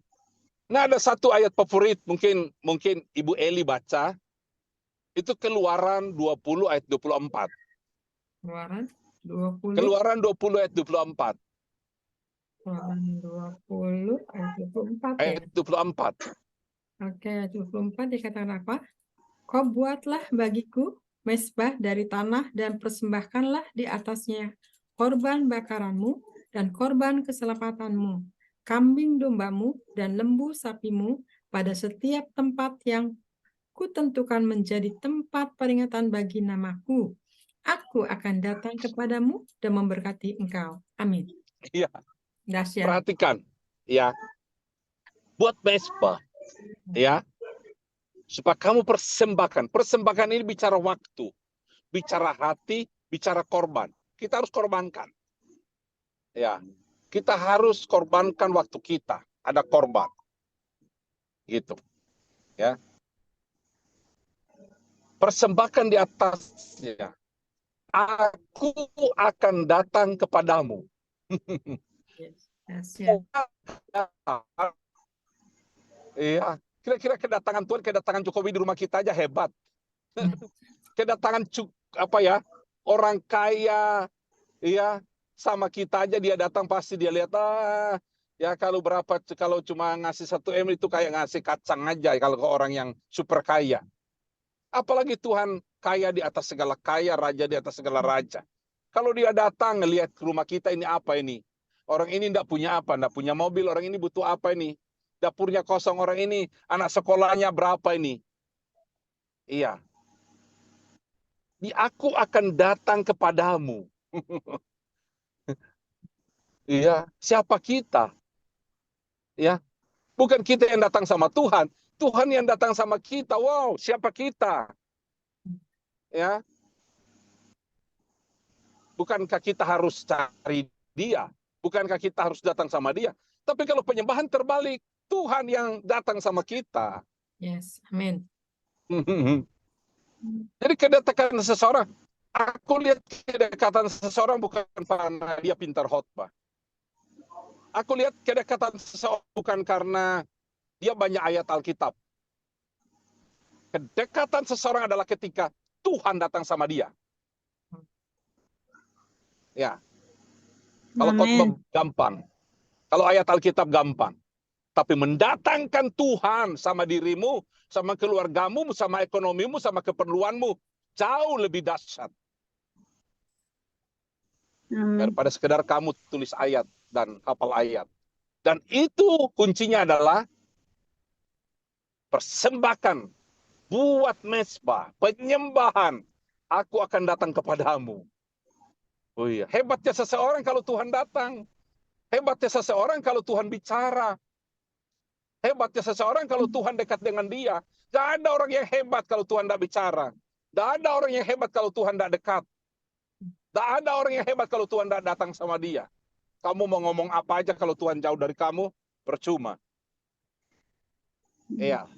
Nah, ada satu ayat favorit mungkin Ibu Eli baca. Itu Keluaran 20 ayat 24. Keluaran 20. Keluaran 20 ayat 24. Keluaran 20 ayat 24 ya. Ayat 24. Oke, ayat 24 dikatakan apa? Kau buatlah bagiku mezbah dari tanah dan persembahkanlah di atasnya korban bakaranmu dan korban keselapatanmu, kambing dombamu dan lembu sapimu pada setiap tempat yang kutentukan menjadi tempat peringatan bagi namaku. Aku akan datang kepadamu dan memberkati engkau. Amin. Iya, Dahsyat. perhatikan. Ya. Buat mezbah. Ya. Supaya kamu persembahkan. Persembahan ini bicara waktu, bicara hati, bicara korban. Kita harus korbankan. Ya. Kita harus korbankan waktu kita. Ada korban. Gitu. Ya. Persembahkan di atasnya. Aku akan datang kepadamu. Dahsyat. Iya, kira-kira kedatangan Tuhan, kedatangan Jokowi di rumah kita aja hebat. Kedatangan orang kaya, ya, sama kita aja dia datang pasti dia lihat ya kalau cuma ngasih 1 M itu kayak ngasih kacang aja kalau ke orang yang super kaya. Apalagi Tuhan kaya di atas segala kaya, raja di atas segala raja. Kalau dia datang ngelihat ke rumah kita, ini apa ini? Orang ini enggak punya apa, enggak punya mobil, orang ini butuh apa ini? Dapurnya kosong, orang ini anak sekolahnya berapa ini? Iya. Aku akan datang kepadamu. Iya, siapa kita? Ya, bukan kita yang datang sama Tuhan, Tuhan yang datang sama kita. Wow, siapa kita? Ya. Bukankah kita harus cari dia? Bukankah kita harus datang sama dia? Tapi kalau penyembahan terbalik, Tuhan yang datang sama kita. Yes, amin. Jadi kedekatan seseorang, aku lihat kedekatan seseorang bukan karena dia pintar khotbah. Aku lihat kedekatan seseorang bukan karena dia banyak ayat Alkitab. Kedekatan seseorang adalah ketika Tuhan datang sama dia. Ya. Kalau khotbah gampang. Kalau ayat Alkitab gampang. Tapi mendatangkan Tuhan sama dirimu, sama keluargamu, sama ekonomimu, sama keperluanmu, jauh lebih dahsyat. Daripada sekedar kamu tulis ayat dan hafal ayat. Dan itu kuncinya adalah persembahkan buat mezbah, penyembahan, aku akan datang kepadamu. Oh iya, hebatnya seseorang kalau Tuhan datang. Hebatnya seseorang kalau Tuhan bicara. Hebatnya seseorang kalau Tuhan dekat dengan dia. Gak ada orang yang hebat kalau Tuhan tidak bicara. Gak ada orang yang hebat kalau Tuhan tidak dekat. Gak ada orang yang hebat kalau Tuhan tidak datang sama dia. Kamu mau ngomong apa aja kalau Tuhan jauh dari kamu, percuma. Iya.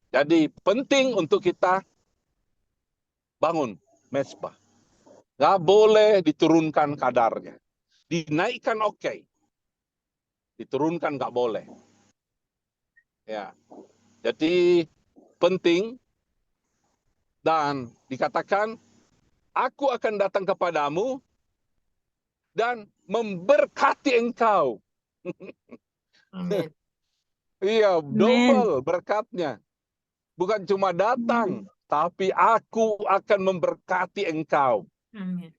Jadi penting untuk kita bangun mezbah. Gak boleh diturunkan kadarnya. Dinaikkan oke. Diturunkan gak boleh. Ya. Jadi penting dan dikatakan aku akan datang kepadamu dan memberkati engkau. Amin. Iya, Amin. double berkatnya. Bukan cuma datang, tapi aku akan memberkati engkau. Amin.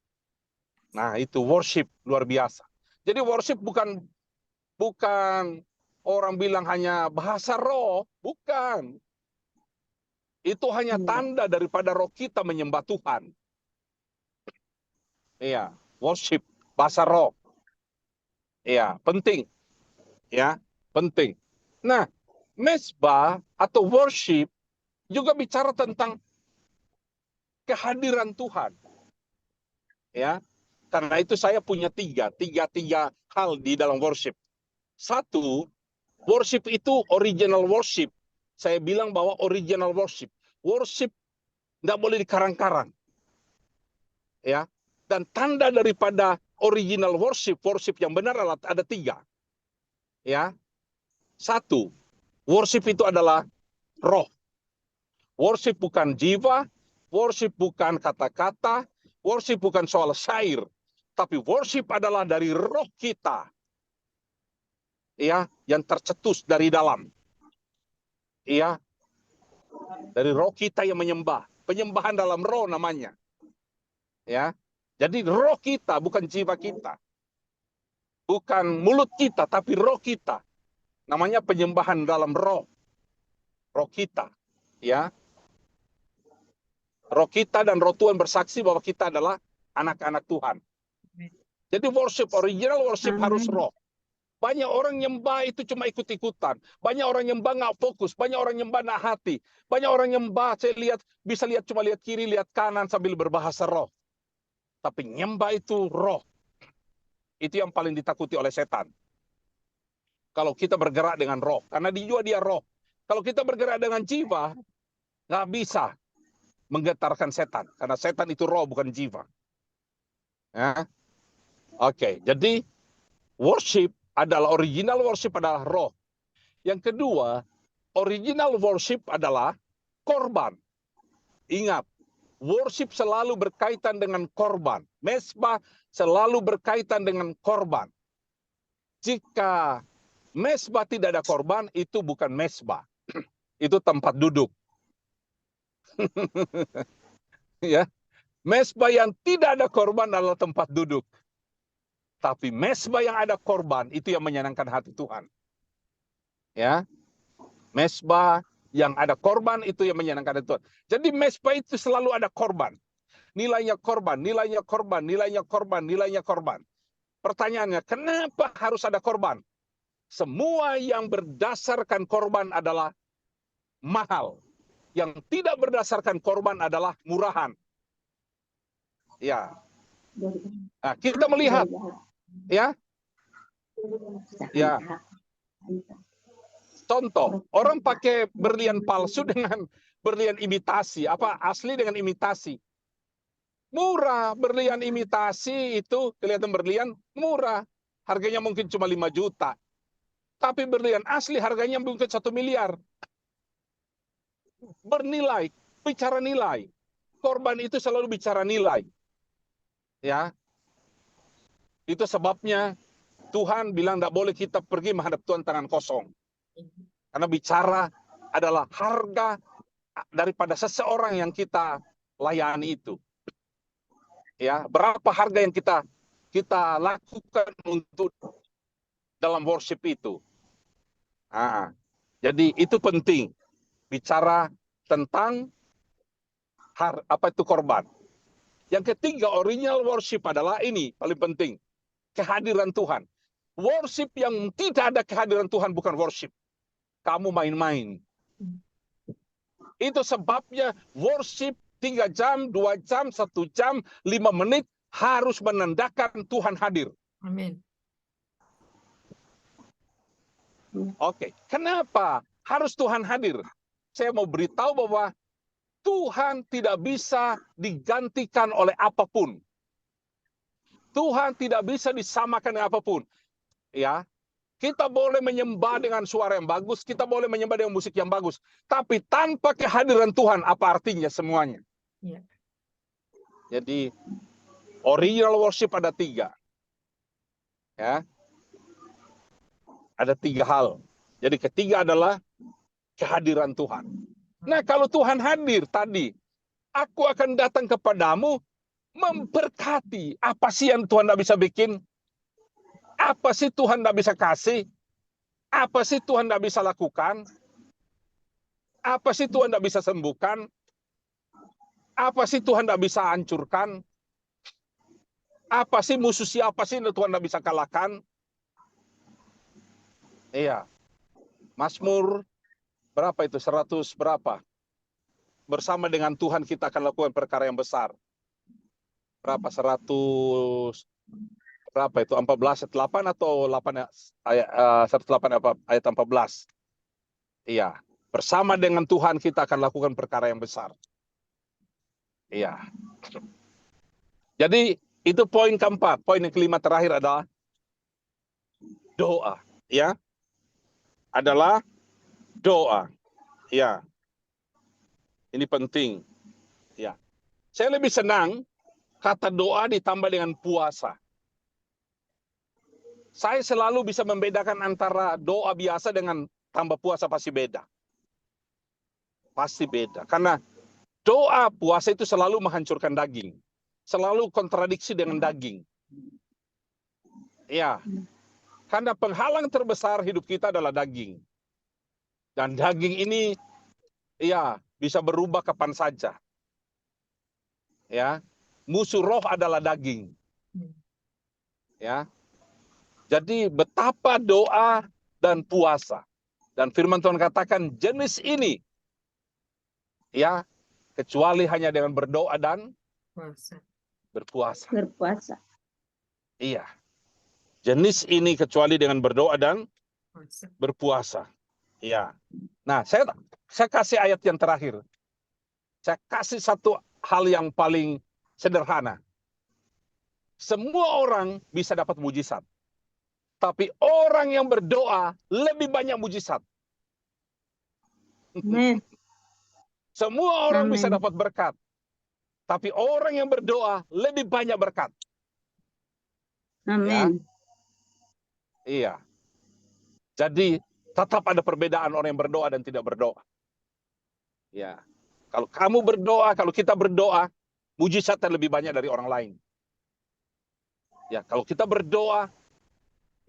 Nah, itu worship luar biasa. Jadi worship bukan orang bilang hanya bahasa roh, bukan. Itu hanya tanda daripada roh kita menyembah Tuhan. Iya, worship bahasa roh. Iya, penting. Ya, penting. Nah, mezbah atau worship juga bicara tentang kehadiran Tuhan. Ya, karena itu saya punya tiga hal di dalam worship. Satu, worship itu original worship. Saya bilang bahwa original worship. Worship tidak boleh dikarang-karang. Ya, dan tanda daripada original worship yang benar ada tiga. Ya, satu, worship itu adalah roh. Worship bukan jiwa, worship bukan kata-kata, worship bukan soal syair, tapi worship adalah dari roh kita. Ya, yang tercetus dari dalam. Ya, dari roh kita yang menyembah. Penyembahan dalam roh namanya. Ya. Jadi roh kita bukan jiwa kita. Bukan mulut kita tapi roh kita. Namanya penyembahan dalam roh. Roh kita. Ya. Roh kita dan roh Tuhan bersaksi bahwa kita adalah anak-anak Tuhan. Jadi worship, original worship harus roh. Banyak orang nyembah itu cuma ikut-ikutan. Banyak orang nyembah nggak fokus. Banyak orang nyembah nggak hati. Banyak orang nyembah, saya bisa lihat cuma lihat kiri, lihat kanan sambil berbahasa roh. Tapi nyembah itu roh. Itu yang paling ditakuti oleh setan. Kalau kita bergerak dengan roh. Karena dia roh. Kalau kita bergerak dengan jiwa, nggak bisa menggetarkan setan. Karena setan itu roh, bukan jiwa. Ya. Oke, jadi worship adalah original worship adalah roh. Yang kedua, original worship adalah korban. Ingat, worship selalu berkaitan dengan korban. Mezbah selalu berkaitan dengan korban. Jika mezbah tidak ada korban, itu bukan mezbah. Itu tempat duduk. Ya, mezbah yang tidak ada korban adalah tempat duduk. Tapi mezbah yang ada korban itu yang menyenangkan hati Tuhan. Ya, mezbah yang ada korban itu yang menyenangkan hati Tuhan. Jadi mezbah itu selalu ada korban. Nilainya korban, nilainya korban, nilainya korban, nilainya korban. Pertanyaannya, kenapa harus ada korban? Semua yang berdasarkan korban adalah mahal. Yang tidak berdasarkan korban adalah murahan. Ya. Nah, kita melihat, ya. Ya. Contoh, orang pakai berlian palsu dengan berlian imitasi, apa asli dengan imitasi. Murah, berlian imitasi itu kelihatan berlian murah. Harganya mungkin cuma 5 juta. Tapi berlian asli harganya mungkin 1 miliar. Bernilai, bicara nilai. Korban itu selalu bicara nilai. Ya. Itu sebabnya Tuhan bilang tidak boleh kita pergi menghadap Tuhan tangan kosong. Karena bicara adalah harga daripada seseorang yang kita layani itu. Ya, berapa harga yang kita lakukan untuk dalam worship itu. Jadi itu penting. Bicara tentang apa itu korban. Yang ketiga, original worship adalah ini paling penting, kehadiran Tuhan. Worship yang tidak ada kehadiran Tuhan bukan worship. Kamu main-main. Itu sebabnya worship 3 jam, 2 jam, 1 jam, 5 menit harus menandakan Tuhan hadir. Amin. Oke, kenapa harus Tuhan hadir? Saya mau beritahu bahwa Tuhan tidak bisa digantikan oleh apapun. Tuhan tidak bisa disamakan dengan apapun. Ya, kita boleh menyembah dengan suara yang bagus, kita boleh menyembah dengan musik yang bagus, tapi tanpa kehadiran Tuhan apa artinya semuanya? Ya. Jadi original worship ada 3. Ya. Ada 3 hal. Jadi ketiga adalah kehadiran Tuhan. Nah, kalau Tuhan hadir tadi, aku akan datang kepadamu memberkati. Apa sih yang Tuhan tidak bisa bikin? Apa sih Tuhan tidak bisa kasih? Apa sih Tuhan tidak bisa lakukan? Apa sih Tuhan tidak bisa sembuhkan? Apa sih Tuhan tidak bisa hancurkan? Apa sih musuh siapa sih yang Tuhan tidak bisa kalahkan? Iya. Mazmur berapa itu? 100 berapa? Bersama dengan Tuhan kita akan lakukan perkara yang besar. Berapa? 100 berapa itu? 14 ayat 8 atau 8 ayat 108 ayat 14? Iya. Bersama dengan Tuhan kita akan lakukan perkara yang besar. Iya. Jadi itu poin keempat. Poin yang kelima terakhir adalah doa. Ya. Adalah doa. Ya. Ini penting. Ya. Saya lebih senang kata doa ditambah dengan puasa. Saya selalu bisa membedakan antara doa biasa dengan tambah puasa pasti beda. Pasti beda. Karena doa puasa itu selalu menghancurkan daging. Selalu kontradiksi dengan daging. Ya. Karena penghalang terbesar hidup kita adalah daging. Dan daging ini ya bisa berubah kapan saja. Ya. Musuh roh adalah daging. Ya. Jadi betapa doa dan puasa. Dan firman Tuhan katakan jenis ini ya kecuali hanya dengan berdoa dan berpuasa. Berpuasa. Iya. Jenis ini kecuali dengan berdoa dan berpuasa. Iya. Nah, saya kasih ayat yang terakhir. Saya kasih satu hal yang paling sederhana. Semua orang bisa dapat mujizat. Tapi orang yang berdoa lebih banyak mujizat. Amin. Semua orang Amin. bisa dapat berkat. Tapi orang yang berdoa lebih banyak berkat. Amin. Iya. Jadi tetap ada perbedaan orang yang berdoa dan tidak berdoa. Ya. Kalau kamu berdoa, kalau kita berdoa, mujizatnya lebih banyak dari orang lain. Ya, kalau kita berdoa,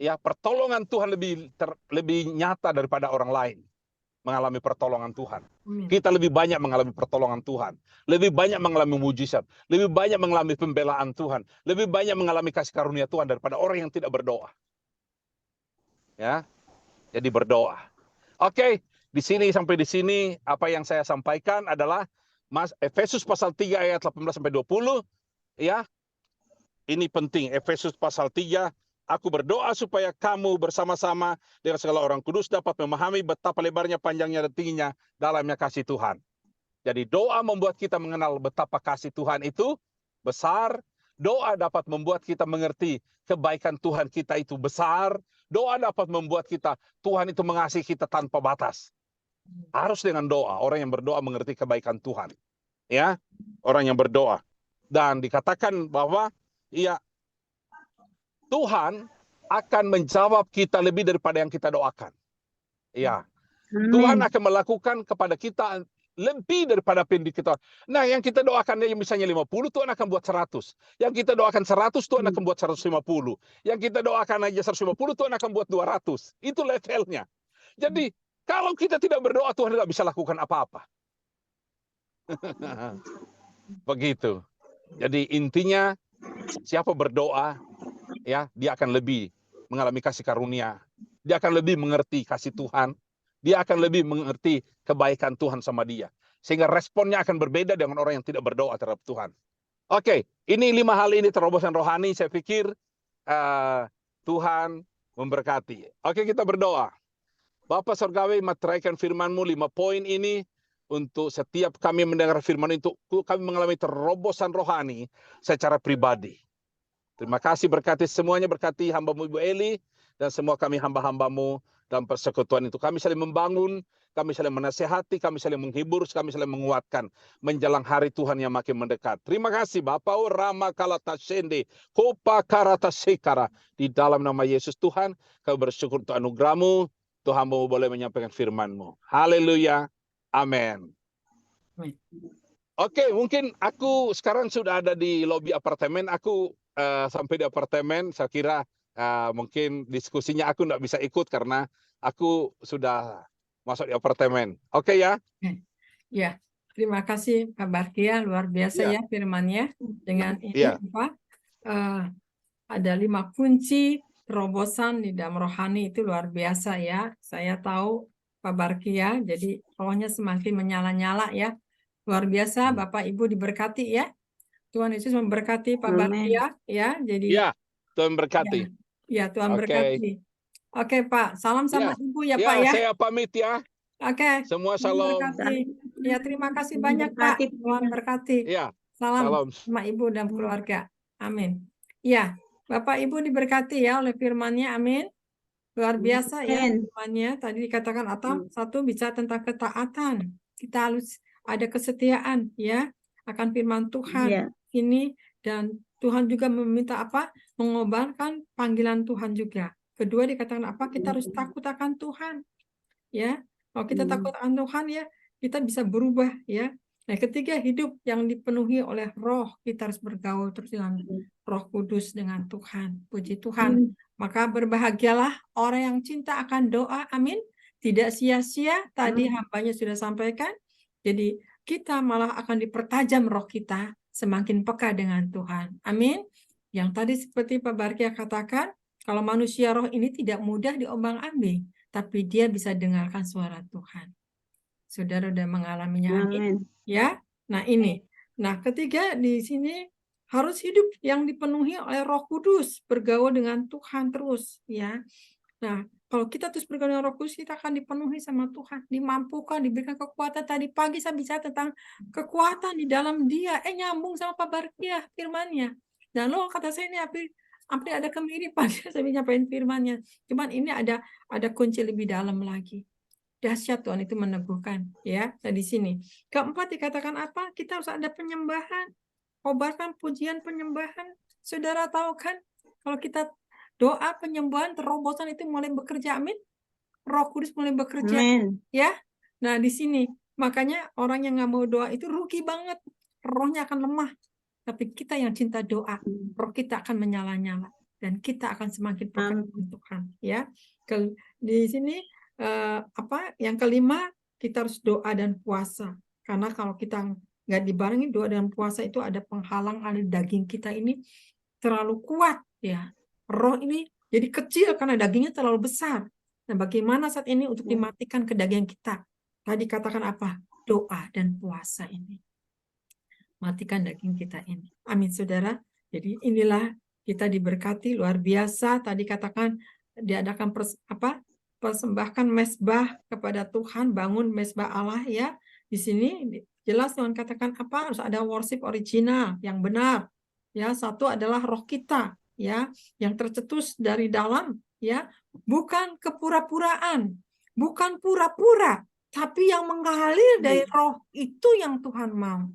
ya pertolongan Tuhan lebih nyata daripada orang lain mengalami pertolongan Tuhan. Kita lebih banyak mengalami pertolongan Tuhan, lebih banyak mengalami mujizat, lebih banyak mengalami pembelaan Tuhan, lebih banyak mengalami kasih karunia Tuhan daripada orang yang tidak berdoa. Ya, jadi berdoa. Oke, di sini sampai di sini apa yang saya sampaikan adalah Efesus pasal 3 ayat 18 sampai 20. Ya, ini penting. Efesus pasal 3. Aku berdoa supaya kamu bersama-sama dengan segala orang kudus dapat memahami betapa lebarnya, panjangnya, dan tingginya dalamnya kasih Tuhan. Jadi doa membuat kita mengenal betapa kasih Tuhan itu besar. Doa dapat membuat kita mengerti kebaikan Tuhan kita itu besar. Doa dapat membuat kita, Tuhan itu mengasihi kita tanpa batas. Harus dengan doa. Orang yang berdoa mengerti kebaikan Tuhan. Ya, orang yang berdoa. Dan dikatakan bahwa ya, Tuhan akan menjawab kita lebih daripada yang kita doakan. Ya, Tuhan akan melakukan kepada kita lebih daripada apa yang kita. Nah, yang kita doakan yang misalnya 50, Tuhan akan buat 100. Yang kita doakan 100, Tuhan akan buat 150. Yang kita doakan aja 150, Tuhan akan buat 200. Itu levelnya. Jadi, kalau kita tidak berdoa, Tuhan tidak bisa lakukan apa-apa. Begitu. Jadi intinya siapa berdoa, ya, dia akan lebih mengalami kasih karunia. Dia akan lebih mengerti kasih Tuhan. Dia akan lebih mengerti kebaikan Tuhan sama dia. Sehingga responnya akan berbeda dengan orang yang tidak berdoa terhadap Tuhan. Oke, ini 5 hal ini terobosan rohani. Saya pikir Tuhan memberkati. Oke, kita berdoa. Bapa Surgawi, materaikan firman-Mu 5 poin ini untuk setiap kami mendengar firman itu, kami mengalami terobosan rohani secara pribadi. Terima kasih, berkati semuanya, berkati hamba-Mu Ibu Eli, dan semua kami hamba-hamba-Mu dalam persekutuan itu. Kami saling membangun, kami saling menasihati, kami saling menghibur, kami saling menguatkan menjelang hari Tuhan yang makin mendekat. Terima kasih Bapak Rama Kalata Sende, Kopa Karata Sekara. Di dalam nama Yesus Tuhan, kami bersyukur untuk anugerah-Mu, Tuhan boleh menyampaikan firman-Mu. Haleluya. Amin. Oke, mungkin aku sekarang sudah ada di lobi apartemen. Aku sampai di apartemen, saya kira mungkin diskusinya aku tidak bisa ikut karena aku sudah masuk di apartemen. Oke ya? Ya, terima kasih Pak Barkia, luar biasa ya firman-Nya. Dengan ini ada 5 kunci terobosan di dalam rohani, itu luar biasa ya. Saya tahu Pak Barkia, jadi rohnya semakin menyala-nyala ya. Luar biasa, Bapak Ibu diberkati ya. Tuhan Yesus memberkati Pak Barkia ya. Jadi Tuhan berkati. Ya, Tuhan berkati. Oke Pak, salam sama Ibu ya Pak ya. Saya pamit ya. Oke. Semua salam. Ya, terima kasih banyak Pak. Tuhan berkati. Salam sama Ibu dan keluarga. Amin. Ya, Bapak Ibu diberkati ya oleh firman-Nya. Amin. Luar biasa ya firman-Nya. Tadi dikatakan atau satu bicara tentang ketaatan. Kita harus ada kesetiaan ya akan firman Tuhan ini, dan Tuhan juga meminta apa? Mengobarkan panggilan Tuhan juga. Kedua dikatakan apa? Kita harus takut akan Tuhan. Ya. Kalau kita takut akan Tuhan ya, kita bisa berubah ya. Nah, ketiga, hidup yang dipenuhi oleh Roh. Kita harus bergaul terus dengan Roh Kudus, dengan Tuhan. Puji Tuhan. Maka berbahagialah orang yang cinta akan doa. Amin. Tidak sia-sia. Tadi hambanya sudah sampaikan. Jadi kita malah akan dipertajam roh kita semakin peka dengan Tuhan. Amin. Yang tadi seperti Pak Barkia katakan, kalau manusia roh ini tidak mudah diombang-ambing, tapi dia bisa dengarkan suara Tuhan. Saudara sudah mengalaminya. Amin. Ya. Nah, ini. Nah, ketiga di sini harus hidup yang dipenuhi oleh Roh Kudus, bergaul dengan Tuhan terus, ya. Nah, kalau kita terus bergaul dengan Roh Kudus, kita akan dipenuhi sama Tuhan, dimampukan, diberikan kekuatan. Tadi pagi saya bicara tentang kekuatan di dalam Dia. Nyambung sama Pak Barkia firman-Nya. Dan kata saya ini hampir ada kemiripan saya menyampaikan firman-Nya. Cuman ini ada kunci lebih dalam lagi. Dahsyat Tuhan itu meneguhkan ya. Nah, di sini. Keempat dikatakan apa? Kita harus ada penyembahan. Kobarkan pujian penyembahan. Saudara tahu kan kalau kita doa penyembahan terobosan itu mulai bekerja. Amin. Roh Kudus mulai bekerja. Amin. Ya. Nah, di sini makanya orang yang nggak mau doa itu rugi banget. Rohnya akan lemah. Tapi kita yang cinta doa, roh kita akan menyala-nyala dan kita akan semakin peka dengan Tuhan, ya. Di sini yang kelima, kita harus doa dan puasa. Karena kalau kita nggak dibarengi doa dan puasa itu ada penghalang, ada daging kita ini terlalu kuat, ya. Roh ini jadi kecil karena dagingnya terlalu besar. Nah, bagaimana saat ini untuk dimatikan ke daging kita? Tadi katakan apa? Doa dan puasa ini. Matikan daging kita ini. Amin, saudara. Jadi inilah kita diberkati luar biasa. Tadi katakan diadakan persembahkan mezbah kepada Tuhan, bangun mezbah Allah ya. Di sini jelas Tuhan katakan apa? Harus ada worship original yang benar. Ya, satu adalah roh kita ya, yang tercetus dari dalam ya, bukan kepura-puraan, bukan pura-pura, tapi yang mengalir dari roh itu yang Tuhan mau.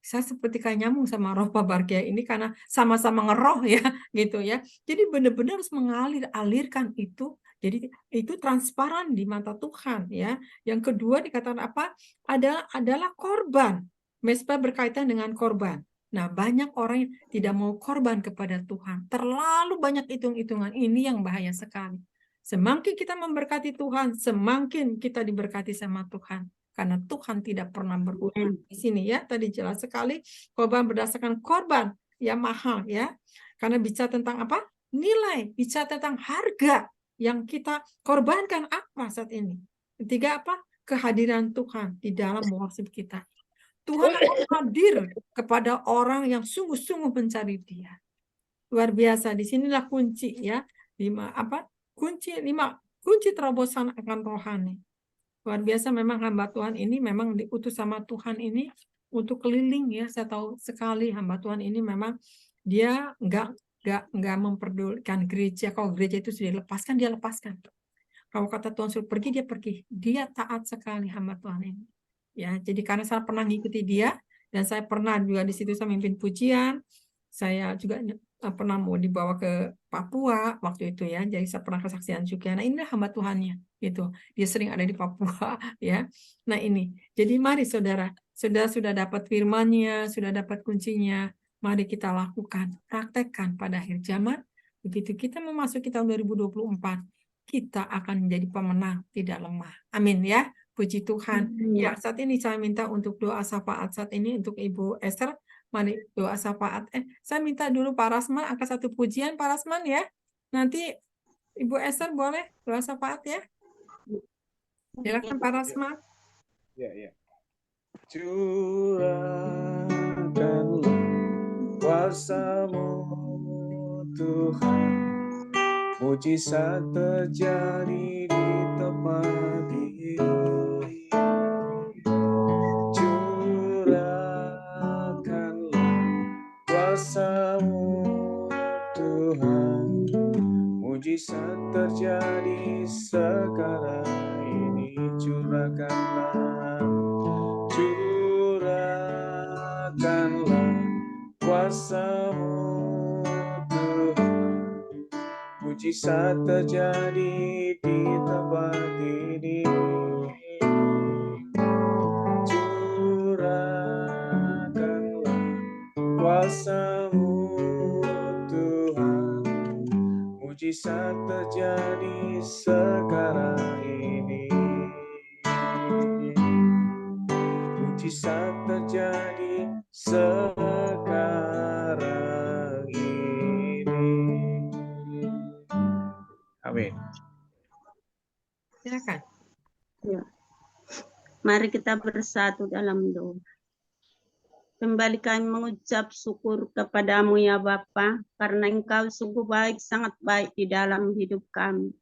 Saya seperti kayak nyambung sama roh Pak Barkia ini karena sama-sama ngeroh ya gitu ya. Jadi benar-benar harus alirkan itu. Jadi itu transparan di mata Tuhan ya. Yang kedua dikatakan apa? Adalah korban. Mezbah berkaitan dengan korban. Nah, banyak orang yang tidak mau korban kepada Tuhan. Terlalu banyak hitung-hitungan. Ini yang bahaya sekali. Semakin kita memberkati Tuhan, semakin kita diberkati sama Tuhan. karena Tuhan tidak pernah berhutang. Di sini ya tadi jelas sekali korban berdasarkan korban ya mahal ya, karena bicara tentang apa? Nilai, bicara tentang harga yang kita korbankan apa saat ini. Ketiga apa? Kehadiran Tuhan di dalam worship kita. Tuhan akan hadir kepada orang yang sungguh-sungguh mencari Dia. Luar biasa. Disinilah kunci ya. Kunci terobosan akan rohani. Luar biasa, memang hamba Tuhan ini memang diutus sama Tuhan ini untuk keliling ya. Saya tahu sekali hamba Tuhan ini memang dia nggak memperdulikan gereja. Kalau gereja itu sudah dilepaskan, dia lepaskan. Kalau kata Tuhan suruh pergi, dia pergi. Dia taat sekali hamba Tuhan ini. Ya, jadi karena saya pernah ngikuti dia dan saya pernah juga di situ saya mimpin pujian. Saya juga pernah mau dibawa ke Papua waktu itu ya. Jadi saya pernah kesaksian juga. Nah, inilah hamba Tuhannya gitu. Dia sering ada di Papua ya. Nah, ini. Jadi mari saudara, sudah dapat firman-Nya, sudah dapat kuncinya. Mari kita lakukan, praktekkan pada akhir zaman. Begitu kita memasuki tahun 2024, kita akan menjadi pemenang, tidak lemah. Amin ya. Puji Tuhan. Ya, saat ini saya minta untuk doa syafaat saat ini untuk Ibu Esther. Mari doa syafaat. Saya minta dulu Pak Rasman angkat satu pujian Pak Rasman ya. Nanti Ibu Esther boleh doa syafaat ya. Silakan Pak Rasman. Ya. Curahkanlah kuasa-Mu Tuhan, mujizat terjadi di tempat ini. Curahkanlah kuasa-Mu Tuhan, mujizat terjadi sekarang ini. Curahkanlah kuasa-Mu Tuhan, mujizat terjadi di tempat ini. Curahkanlah kuasa-Mu Tuhan, mujizat terjadi sekarang ini. Mujizat terjadi sekarang ini. Amin. Silakan. Ya. Mari kita bersatu dalam doa. Kembali kami mengucap syukur kepadamu ya Bapa, karena Engkau sungguh baik, sangat baik di dalam hidup kami.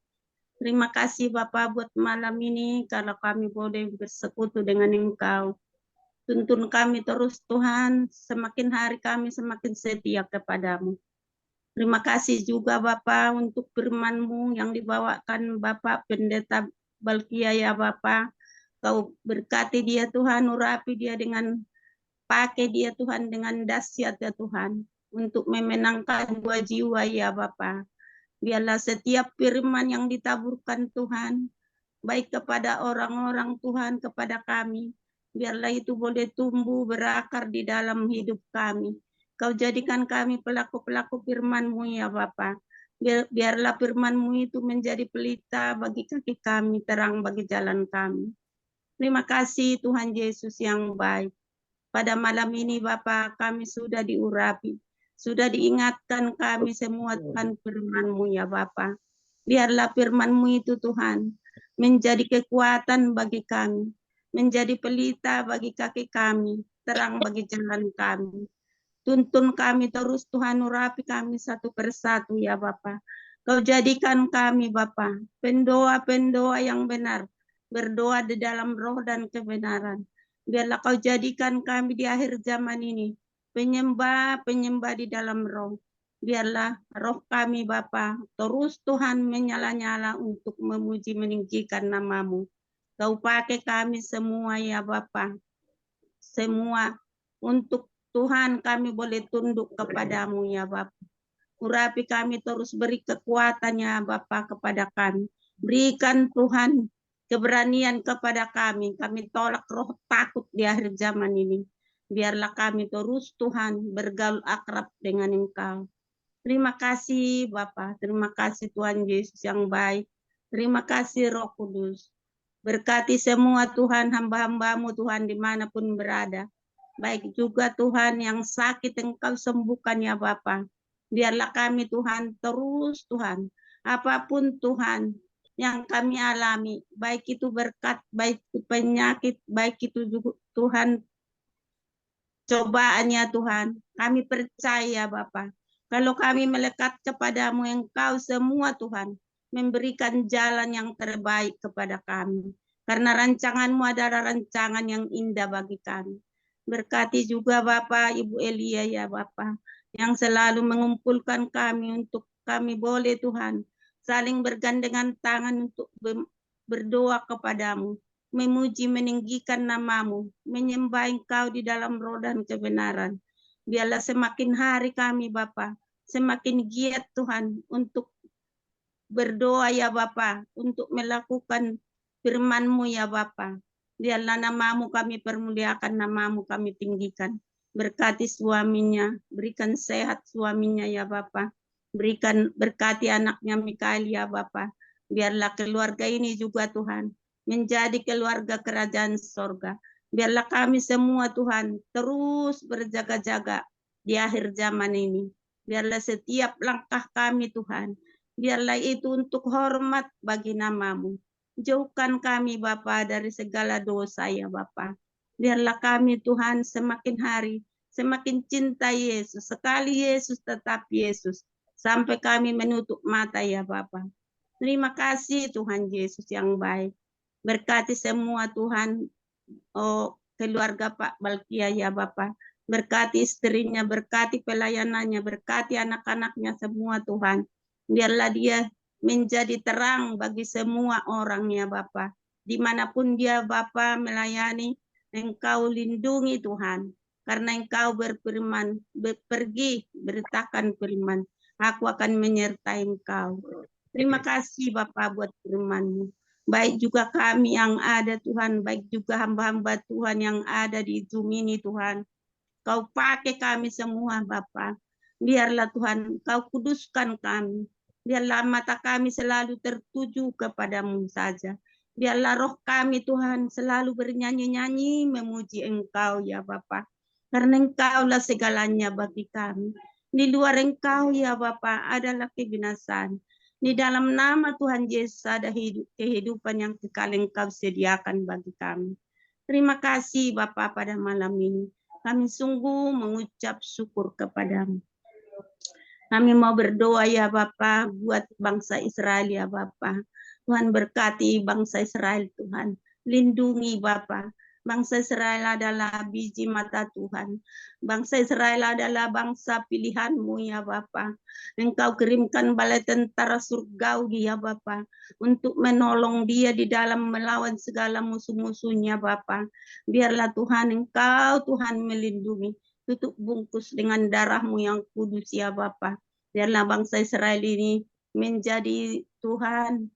Terima kasih Bapa buat malam ini, kalau kami boleh bersekutu dengan Engkau. Tuntun kami terus Tuhan, semakin hari kami semakin setia kepadamu. Terima kasih juga Bapa untuk firman-Mu yang dibawakan Bapak Pendeta Balkia ya Bapa. Kau berkati dia Tuhan, urapi dia dengan pakai dia Tuhan dengan dahsyat ya Tuhan, untuk memenangkan dua jiwa ya Bapa. Biarlah setiap firman yang ditaburkan Tuhan, baik kepada orang-orang Tuhan, kepada kami, biarlah itu boleh tumbuh berakar di dalam hidup kami. Kau jadikan kami pelaku-pelaku firman-Mu ya Bapa. Biarlah firman-Mu itu menjadi pelita bagi kaki kami, terang bagi jalan kami. Terima kasih Tuhan Yesus yang baik. Pada malam ini Bapa, kami sudah diurapi, sudah diingatkan kami semua Tuhan firman-Mu ya Bapa. Biarlah firman-Mu itu Tuhan menjadi kekuatan bagi kami, menjadi pelita bagi kaki kami, terang bagi jalan kami. Tuntun kami terus Tuhan, urapi kami satu persatu ya Bapa. Kau jadikan kami Bapa pendoa-pendoa yang benar, berdoa di dalam roh dan kebenaran. Biarlah Kau jadikan kami di akhir zaman ini penyembah-penyembah di dalam roh. Biarlah roh kami Bapa terus Tuhan menyala-nyala untuk memuji meninggikan nama-Mu. Kau pakai kami semua ya Bapa. Semua untuk Tuhan kami boleh tunduk kepadamu ya Bapa. Urapi kami terus, beri kekuatannya Bapa kepada kami. Berikan Tuhan keberanian kepada kami. Kami tolak roh takut di akhir zaman ini. Biarlah kami terus Tuhan bergaul akrab dengan Engkau. Terima kasih Bapa. Terima kasih Tuhan Yesus yang baik. Terima kasih Roh Kudus. Berkati semua Tuhan hamba-hambamu Tuhan dimanapun berada. Baik juga Tuhan yang sakit Engkau sembuhkan ya Bapa. Biarlah kami Tuhan terus Tuhan. Apapun Tuhan yang kami alami. Baik itu berkat, baik itu penyakit, baik itu juga Tuhan cobaannya Tuhan. Kami percaya Bapa. Kalau kami melekat kepadamu Engkau semua Tuhan. Memberikan jalan yang terbaik kepada kami. Karena rancanganmu adalah rancangan yang indah bagi kami. Berkati juga Bapak, Ibu Elia ya Bapak. Yang selalu mengumpulkan kami untuk kami boleh Tuhan. Saling bergandengan tangan untuk berdoa kepadamu. Memuji meninggikan namamu. Menyembah Engkau di dalam roh dan kebenaran. Biarlah semakin hari kami Bapak. Semakin giat Tuhan untuk berdoa ya Bapa, untuk melakukan firman-Mu ya Bapa. Biarlah namamu kami permuliakan, namamu kami tinggikan. Berkati suaminya, berikan sehat suaminya ya Bapa. Berkati anaknya Mikael ya Bapa. Biarlah keluarga ini juga Tuhan menjadi keluarga kerajaan sorga. Biarlah kami semua Tuhan terus berjaga-jaga di akhir zaman ini. Biarlah setiap langkah kami Tuhan, biarlah itu untuk hormat bagi namamu. Jauhkan kami Bapa dari segala dosa ya Bapa. Biarlah kami Tuhan semakin hari semakin cinta Yesus. Sekali Yesus tetap Yesus. Sampai kami menutup mata ya Bapa. Terima kasih Tuhan Yesus yang baik. Berkati semua Tuhan, keluarga Pak Balkia ya Bapa. Berkati istrinya, berkati pelayanannya, berkati anak-anaknya semua Tuhan. Biarlah dia menjadi terang bagi semua orang ya Bapa. Dimanapun dia Bapa melayani, Engkau lindungi Tuhan. Karena Engkau berfirman, pergi beritakan firman. Aku akan menyertai Engkau. Terima kasih Bapa buat firman-Mu. Baik juga kami yang ada Tuhan, baik juga hamba-hamba Tuhan yang ada di Zoom ini Tuhan. Kau pakai kami semua Bapa. Biarlah Tuhan, Kau kuduskan kami. Biarlah mata kami selalu tertuju kepadamu saja. Biarlah roh kami Tuhan selalu bernyanyi-nyanyi memuji Engkau ya Bapa. Karena Engkaulah segalanya bagi kami. Di luar Engkau ya Bapa adalah kebinasaan. Di dalam nama Tuhan Yesus ada kehidupan yang kekal Engkau sediakan bagi kami. Terima kasih Bapa pada malam ini. Kami sungguh mengucap syukur kepadamu. Kami mau berdoa ya Bapa buat bangsa Israel ya Bapa. Tuhan berkati bangsa Israel Tuhan. Lindungi Bapa. Bangsa Israel adalah biji mata Tuhan. Bangsa Israel adalah bangsa pilihan-Mu ya Bapa. Engkau kirimkan balai tentara surgawi ya Bapa untuk menolong dia di dalam melawan segala musuh-musuhnya Bapa. Biarlah Tuhan Engkau Tuhan melindungi. Tutup bungkus dengan darah-Mu yang kudus ya Bapa. Biarlah bangsa Israel ini menjadi Tuhan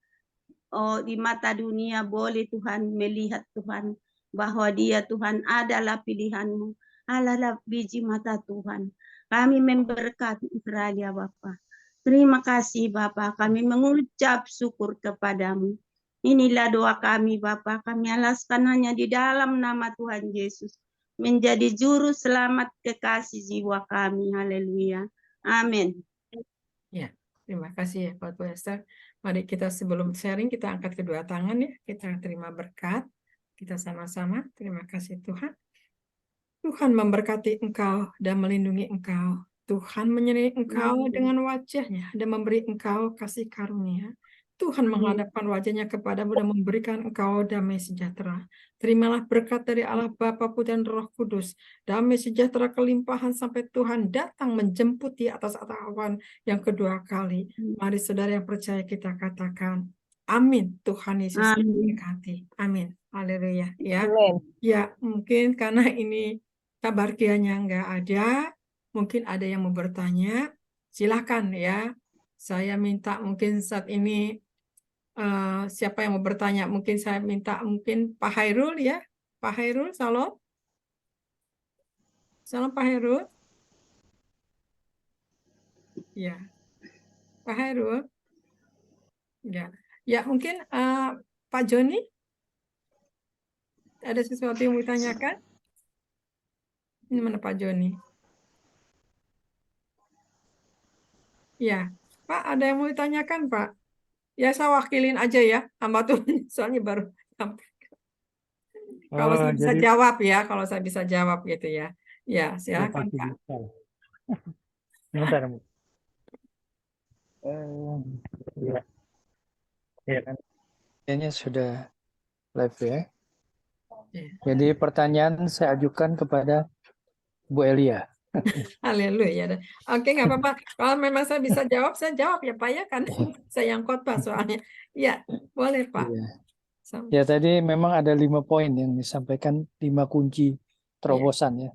di mata dunia boleh Tuhan melihat Tuhan bahwa dia Tuhan adalah pilihan-Mu, adalah biji mata Tuhan. Kami memberkati Israel ya Bapa. Terima kasih Bapa, kami mengucap syukur kepadamu. Inilah doa kami Bapa, kami alaskan hanya di dalam nama Tuhan Yesus. Menjadi juru selamat kekasih jiwa kami. Haleluya. Amin. Ya, terima kasih ya Pak Esther. Mari kita sebelum sharing kita angkat kedua tangan ya. Kita terima berkat. Kita sama-sama. Terima kasih Tuhan. Tuhan memberkati engkau dan melindungi engkau. Tuhan menyertai engkau dengan wajahnya dan memberi engkau kasih karunia. Tuhan menghadapkan wajahnya kepadamu dan memberikan engkau damai sejahtera. Terimalah berkat dari Allah Bapa, Putra dan Roh Kudus. Damai sejahtera kelimpahan sampai Tuhan datang menjemput di atas awan yang kedua kali. Mari saudara yang percaya kita katakan, amin. Tuhan Yesus memberkati. Amin. Haleluya. Ya. Amin. Ya, mungkin karena ini tabarkianya nggak ada, mungkin ada yang mau bertanya, silakan ya. Saya minta mungkin saat ini siapa yang mau bertanya, mungkin saya minta mungkin Pak Hairul ya. Pak Hairul, salam. Salam Pak Hairul. Ya, Pak Hairul. Ya, ya mungkin Pak Joni. ada sesuatu yang mau ditanyakan? Ini mana Pak Joni? Ya, Pak, ada yang mau ditanyakan, Pak? Ya, saya wakilin aja ya, hamba Tuhan, soalnya baru sampai. Kalau Oh, saya bisa jadi jawab ya, kalau saya bisa jawab gitu ya. Ya, ya silakan, pasti Pak. bisa. Sebentar, Bu. Eh, ya, ya kan. Kayaknya sudah live ya. Ya. Jadi pertanyaan saya ajukan kepada Bu Elia. Haleluya. Oke, nggak apa-apa. Kalau memang saya bisa jawab, saya jawab ya, Pak ya, kan saya yang khotbah soalnya. Ya, boleh, Pak. Iya. Ya tadi memang ada 5 poin yang disampaikan, 5 kunci terobosan ya.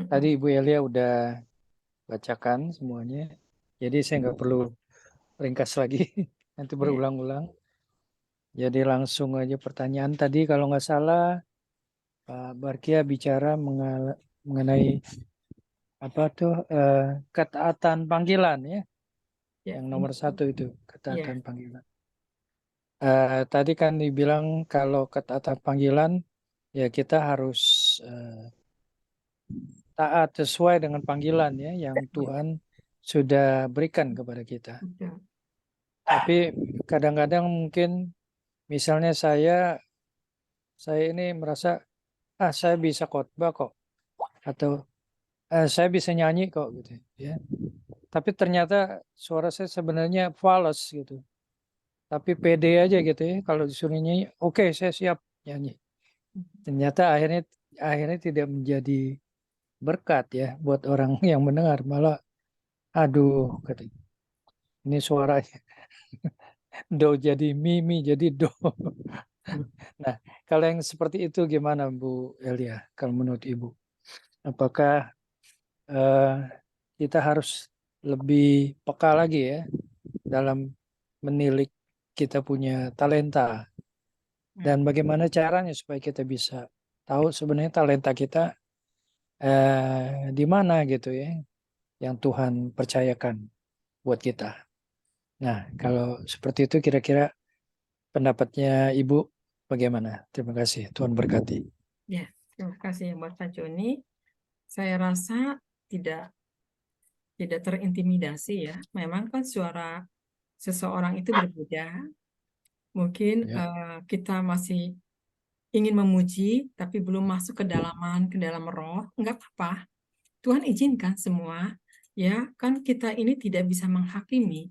Tadi Ibu Elia udah bacakan semuanya. Jadi saya nggak perlu ringkas lagi, nanti berulang-ulang. Jadi langsung aja pertanyaan tadi kalau nggak salah Pak Barkia bicara mengenai apa tuh ketaatan panggilan ya, yang nomor 1 itu ketaatan panggilan. Tadi kan dibilang kalau ketaatan panggilan ya kita harus taat sesuai dengan panggilan ya yang Tuhan sudah berikan kepada kita. Tapi kadang-kadang mungkin misalnya saya ini merasa saya bisa khotbah kok, atau saya bisa nyanyi kok gitu ya. Tapi ternyata suara saya sebenarnya fals gitu. Tapi pede aja gitu ya, kalau disuruh nyanyi, oke, saya siap nyanyi. Ternyata akhirnya tidak menjadi berkat ya buat orang yang mendengar, malah aduh katanya, ini suaranya do jadi mi jadi do. Nah, kalau yang seperti itu gimana Bu Elia kalau menurut Ibu? Apakah kita harus lebih peka lagi ya dalam menilik kita punya talenta, dan bagaimana caranya supaya kita bisa tahu sebenarnya talenta kita di mana gitu ya yang Tuhan percayakan buat kita. Nah, kalau seperti itu kira-kira pendapatnya Ibu bagaimana? Terima kasih, Tuhan berkati. Ya, terima kasih buat Pak Joni. Saya rasa tidak terintimidasi ya. Memang kan suara seseorang itu berbeda. Mungkin kita masih ingin memuji, tapi belum masuk ke dalam roh. Enggak apa-apa. Tuhan izinkan semua. Ya, kan kita ini tidak bisa menghakimi.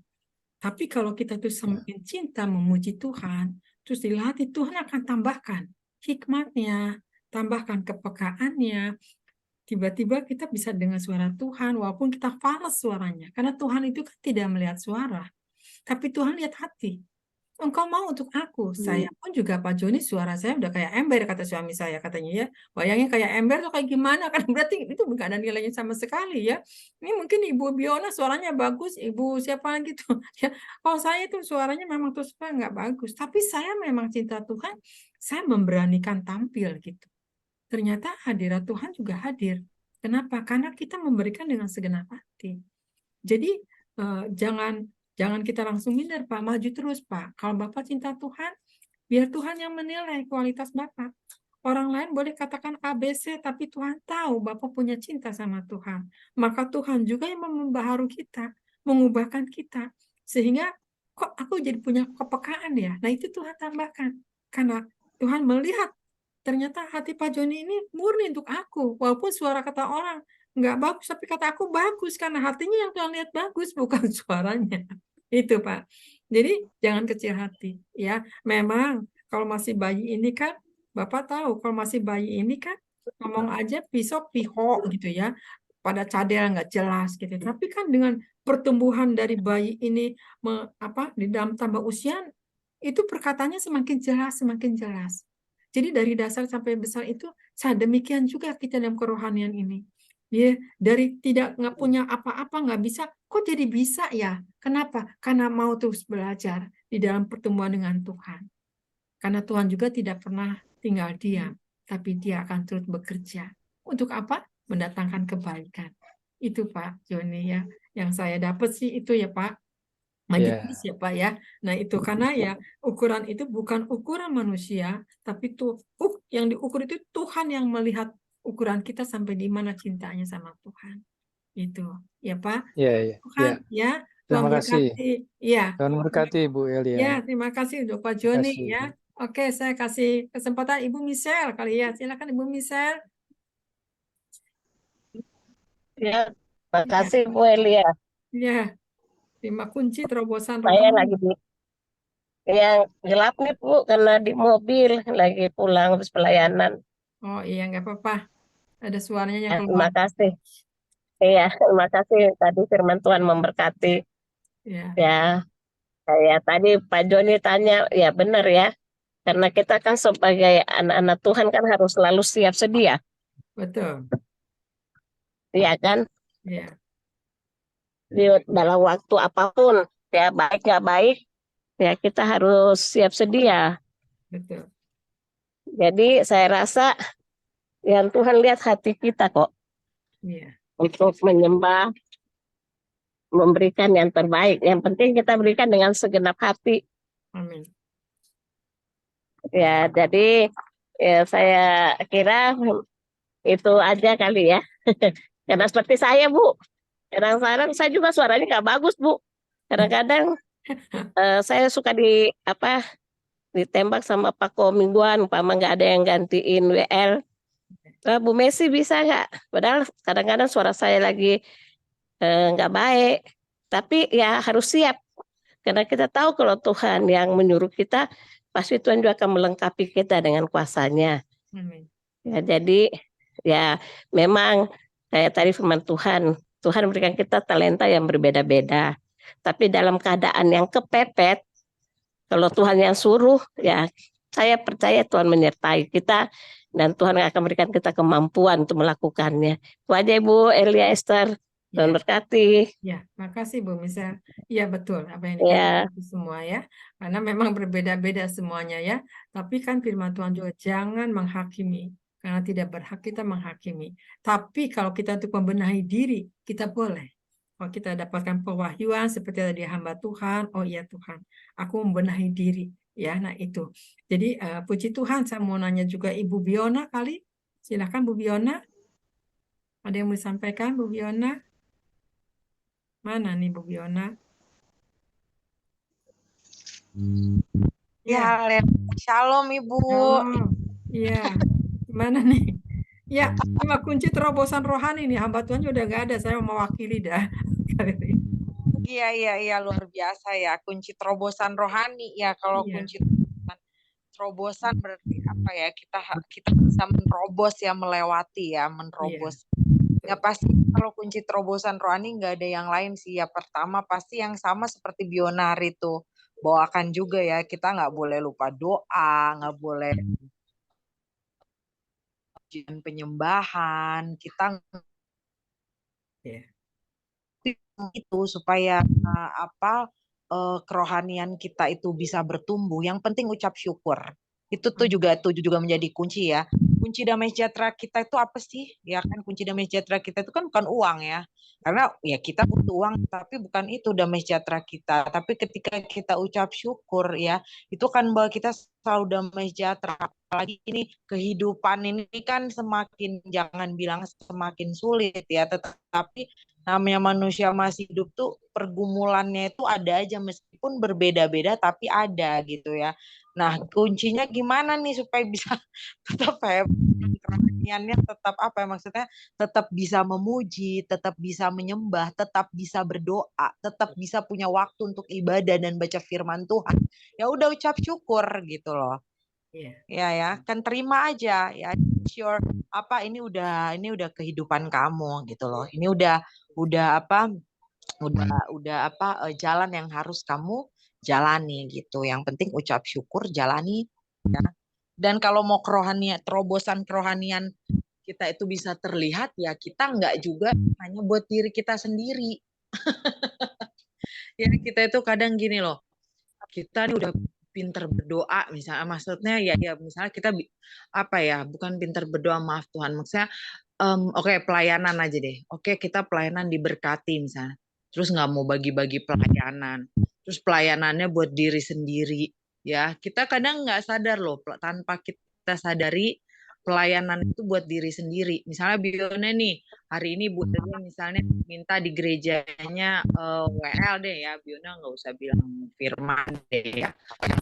Tapi kalau kita tuh semakin cinta memuji Tuhan, terus dilatih, Tuhan akan tambahkan hikmatnya, tambahkan kepekaannya. Tiba-tiba kita bisa dengar suara Tuhan, walaupun kita fals suaranya. Karena Tuhan itu kan tidak melihat suara, tapi Tuhan lihat hati. Engkau mau untuk aku. Saya pun juga Pak Joni, suara saya udah kayak ember, kata suami saya, katanya ya. Bayangin kayak ember tuh kayak gimana kan, berarti itu nggak ada nilainya sama sekali ya. Ini mungkin Ibu Biona suaranya bagus, Ibu siapa lagi tuh ya. Kalau saya itu suaranya memang terus terang nggak bagus, tapi saya memang cinta Tuhan, saya memberanikan tampil gitu. Ternyata hadirat Tuhan juga hadir. Kenapa? Karena kita memberikan dengan segenap hati. Jadi jangan kita langsung minder, Pak. Maju terus, Pak. Kalau Bapak cinta Tuhan, biar Tuhan yang menilai kualitas Bapak. Orang lain boleh katakan ABC, tapi Tuhan tahu Bapak punya cinta sama Tuhan. Maka Tuhan juga yang membaharui kita, mengubahkan kita. Sehingga, kok aku jadi punya kepekaan ya? Nah, itu Tuhan tambahkan. Karena Tuhan melihat, ternyata hati Pak Joni ini murni untuk aku. Walaupun suara kata orang, nggak bagus, tapi kata aku bagus karena hatinya yang Tuhan lihat bagus, bukan suaranya. Itu Pak. Jadi jangan kecil hati ya. Memang kalau masih bayi ini kan, Bapak tahu kalau masih bayi ini kan ngomong aja pisau piho gitu ya, pada cadel nggak jelas gitu. Tapi kan dengan pertumbuhan dari bayi ini di dalam tambah usia, itu perkataannya semakin jelas, semakin jelas. Jadi dari dasar sampai besar itu, demikian juga kita dalam kerohanian ini. Ya, dari nggak punya apa-apa, nggak bisa, kok jadi bisa ya? Kenapa? Karena mau terus belajar di dalam pertemuan dengan Tuhan. Karena Tuhan juga tidak pernah tinggal diam, tapi Dia akan terus bekerja. Untuk apa? Mendatangkan kebaikan. Itu Pak Joni ya, yang saya dapat sih itu ya Pak. Magis ya Pak ya. Nah itu karena ya ukuran itu bukan ukuran manusia, tapi tuh yang diukur itu Tuhan yang melihat ukuran kita sampai di mana cintanya sama Tuhan. Itu ya Pak. Ya, ya, Tuhan ya. ya, Tuhan Terima kasih. berkati. Ya, Tuhan berkati Bu Elia. ya terima kasih untuk Pak Terima Joni kasih. ya. Oke, saya kasih kesempatan Ibu Michelle kali ya. Silakan Ibu Michelle. Ya, makasih Bu Elia. Ya, 5 kunci terobosan Saya rohani. lagi di yang gelap nih Bu, karena di mobil lagi pulang habis pelayanan. Oh iya, nggak apa-apa. Ada suaranya yang Ya, keluar. terima kasih. Iya, terima kasih. Tadi firman Tuhan memberkati. Ya, Ya, saya tadi Pak Joni tanya, ya benar ya. Karena kita kan sebagai anak-anak Tuhan kan harus selalu siap sedia. betul. Iya kan? Ya, Dalam waktu apapun, ya baik nggak baik, ya kita harus siap sedia. betul. Jadi saya rasa yang Tuhan lihat hati kita kok Iya, untuk menyembah, memberikan yang terbaik. Yang penting kita berikan dengan segenap hati. amin. Ya, jadi ya saya kira itu aja kali ya. Karena seperti saya Bu, kadang-kadang saya juga suaranya nggak bagus Bu. Kadang-kadang saya suka ditembak sama Pak Ko mingguan, umpama nggak ada yang gantiin WL. Bu Messi bisa nggak? Padahal kadang-kadang suara saya lagi nggak baik. Tapi ya harus siap. Karena kita tahu kalau Tuhan yang menyuruh kita, pasti Tuhan juga akan melengkapi kita dengan kuasanya. Amin. Ya, jadi ya memang kayak tadi firman Tuhan, Tuhan berikan kita talenta yang berbeda-beda. Tapi dalam keadaan yang kepepet, kalau Tuhan yang suruh, ya saya percaya Tuhan menyertai kita dan Tuhan akan berikan kita kemampuan untuk melakukannya. Itu aja Ibu Elia Esther. Tuhan Ya. berkati. Ya, makasih Bu Misal. Iya betul apa yang Ya. dikatakan itu semua ya. Karena memang berbeda-beda semuanya ya. Tapi kan firman Tuhan juga jangan menghakimi. Karena tidak berhak kita menghakimi. Tapi kalau kita untuk membenahi diri, kita boleh. Kalau kita dapatkan pewahyuan seperti tadi hamba Tuhan, oh iya Tuhan, aku membenahi diri. Ya, nah itu. Jadi puji Tuhan, saya mau nanya juga Ibu Biona kali. Silakan Bu Biona. Ada yang mau disampaikan Bu Biona? Mana nih Bu Biona? Ya, Shalom Ibu. Shalom. Iya. Gimana nih? Ya, 5 kunci terobosan rohani nih. Hamba Tuhan udah nggak ada. Saya mewakili dah. Iya, luar biasa ya. Kunci terobosan rohani ya. Kalau Iya. kunci terobosan berarti apa ya? Kita bisa menerobos ya, melewati ya, menerobos. Ya pasti kalau kunci terobosan rohani nggak ada yang lain sih. Ya pertama pasti yang sama seperti Bionar itu. Bawakan juga ya. Kita nggak boleh lupa doa, nggak boleh penyembahan. Kita itu supaya kerohanian kita itu bisa bertumbuh. Yang penting ucap syukur. Itu juga menjadi kunci ya. Kunci damai sejahtera kita itu apa sih? Ya kan kunci damai sejahtera kita itu kan bukan uang ya. Karena ya kita butuh uang tapi bukan itu damai sejahtera kita. Tapi ketika kita ucap syukur ya, itu kan bahwa kita selalu damai sejahtera. Apalagi ini kehidupan ini kan semakin, jangan bilang semakin sulit ya, tetapi namanya manusia masih hidup tuh pergumulannya itu ada aja meskipun berbeda-beda tapi ada gitu ya. Nah kuncinya gimana nih supaya bisa tetap kerohaniannya tetap apa ya maksudnya tetap bisa memuji, tetap bisa menyembah, tetap bisa berdoa, tetap bisa punya waktu untuk ibadah dan baca firman Tuhan. Ya udah ucap syukur gitu loh. Ya kan terima aja ya sure ini udah kehidupan kamu gitu loh. Ini udah jalan yang harus kamu jalani gitu. Yang penting ucap syukur, jalani ya. Dan kalau mau terobosan kerohanian kita itu bisa terlihat ya kita nggak juga hanya buat diri kita sendiri. Ya kita itu kadang gini loh. Kita nih udah pinter berdoa misalnya, maksudnya ya misalnya kita bukan pinter berdoa, maaf Tuhan, maksudnya oke, pelayanan aja deh. Oke, kita pelayanan diberkati misalnya. terus nggak mau bagi-bagi pelayanan, terus pelayanannya buat diri sendiri. Ya, kita kadang nggak sadar loh, tanpa kita sadari pelayanan itu buat diri sendiri. Misalnya Biona nih, hari ini Bu Delia misalnya minta di gerejanya WL deh ya, Biona nggak usah bilang firman deh ya.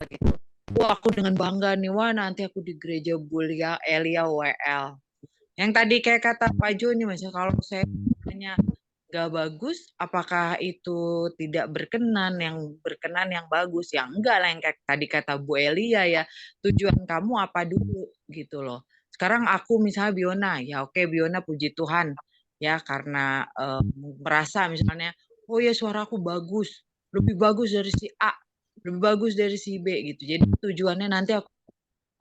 Gitu. Wah, aku dengan bangga nih, wah nanti aku di gereja Bulia Elia WL. Yang tadi kayak kata Pak Jo nih, Mas, kalau saya tanya gak bagus, apakah itu tidak berkenan? Yang berkenan yang bagus, ya enggak lah, yang kayak tadi kata Bu Elia ya, tujuan kamu apa dulu gitu loh. Sekarang aku misalnya Biona, ya oke Biona puji Tuhan ya, karena merasa misalnya, oh ya suara aku bagus, lebih bagus dari si A, lebih bagus dari si B gitu. Jadi tujuannya nanti aku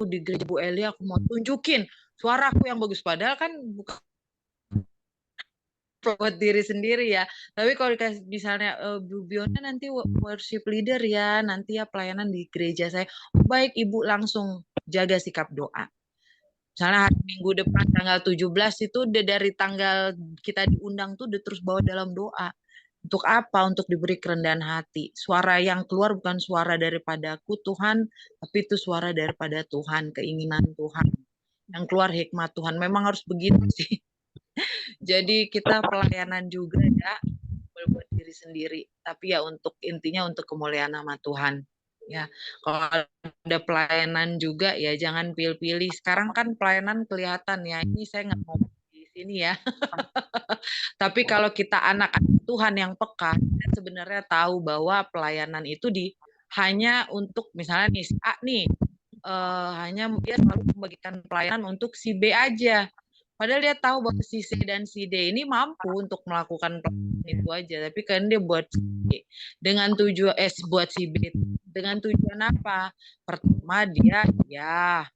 di gereja Bu Elia, aku mau tunjukin suara aku yang bagus, padahal kan bukan buat diri sendiri ya. Tapi kalau misalnya Bu Biona nanti worship leader ya, nanti ya pelayanan di gereja saya. Oh, baik Ibu, langsung jaga sikap doa. Misalnya hari Minggu depan tanggal 17 itu udah dari tanggal kita diundang tuh udah terus bawa dalam doa. Untuk apa? Untuk diberi kerendahan hati. Suara yang keluar bukan suara daripadaku Tuhan, tapi itu suara daripada Tuhan, keinginan Tuhan. Yang keluar hikmat Tuhan. Memang harus begitu sih. Jadi kita pelayanan juga ya, buat diri sendiri, tapi ya untuk intinya untuk kemuliaan nama Tuhan. Ya, kalau ada pelayanan juga ya jangan pilih-pilih. Sekarang kan pelayanan kelihatan ya. Ini saya nggak mau di sini ya. Tapi kalau kita anak-anak Tuhan yang peka, kita sebenarnya tahu bahwa pelayanan itu hanya untuk misalnya nih si A nih, hanya dia selalu membagikan pelayanan untuk si B aja. Padahal dia tahu bahwa si C dan si D ini mampu untuk melakukan pelayanan itu aja, tapi kan dia buat si B dengan tujuan buat si B dengan tujuan apa? Pertama dia ya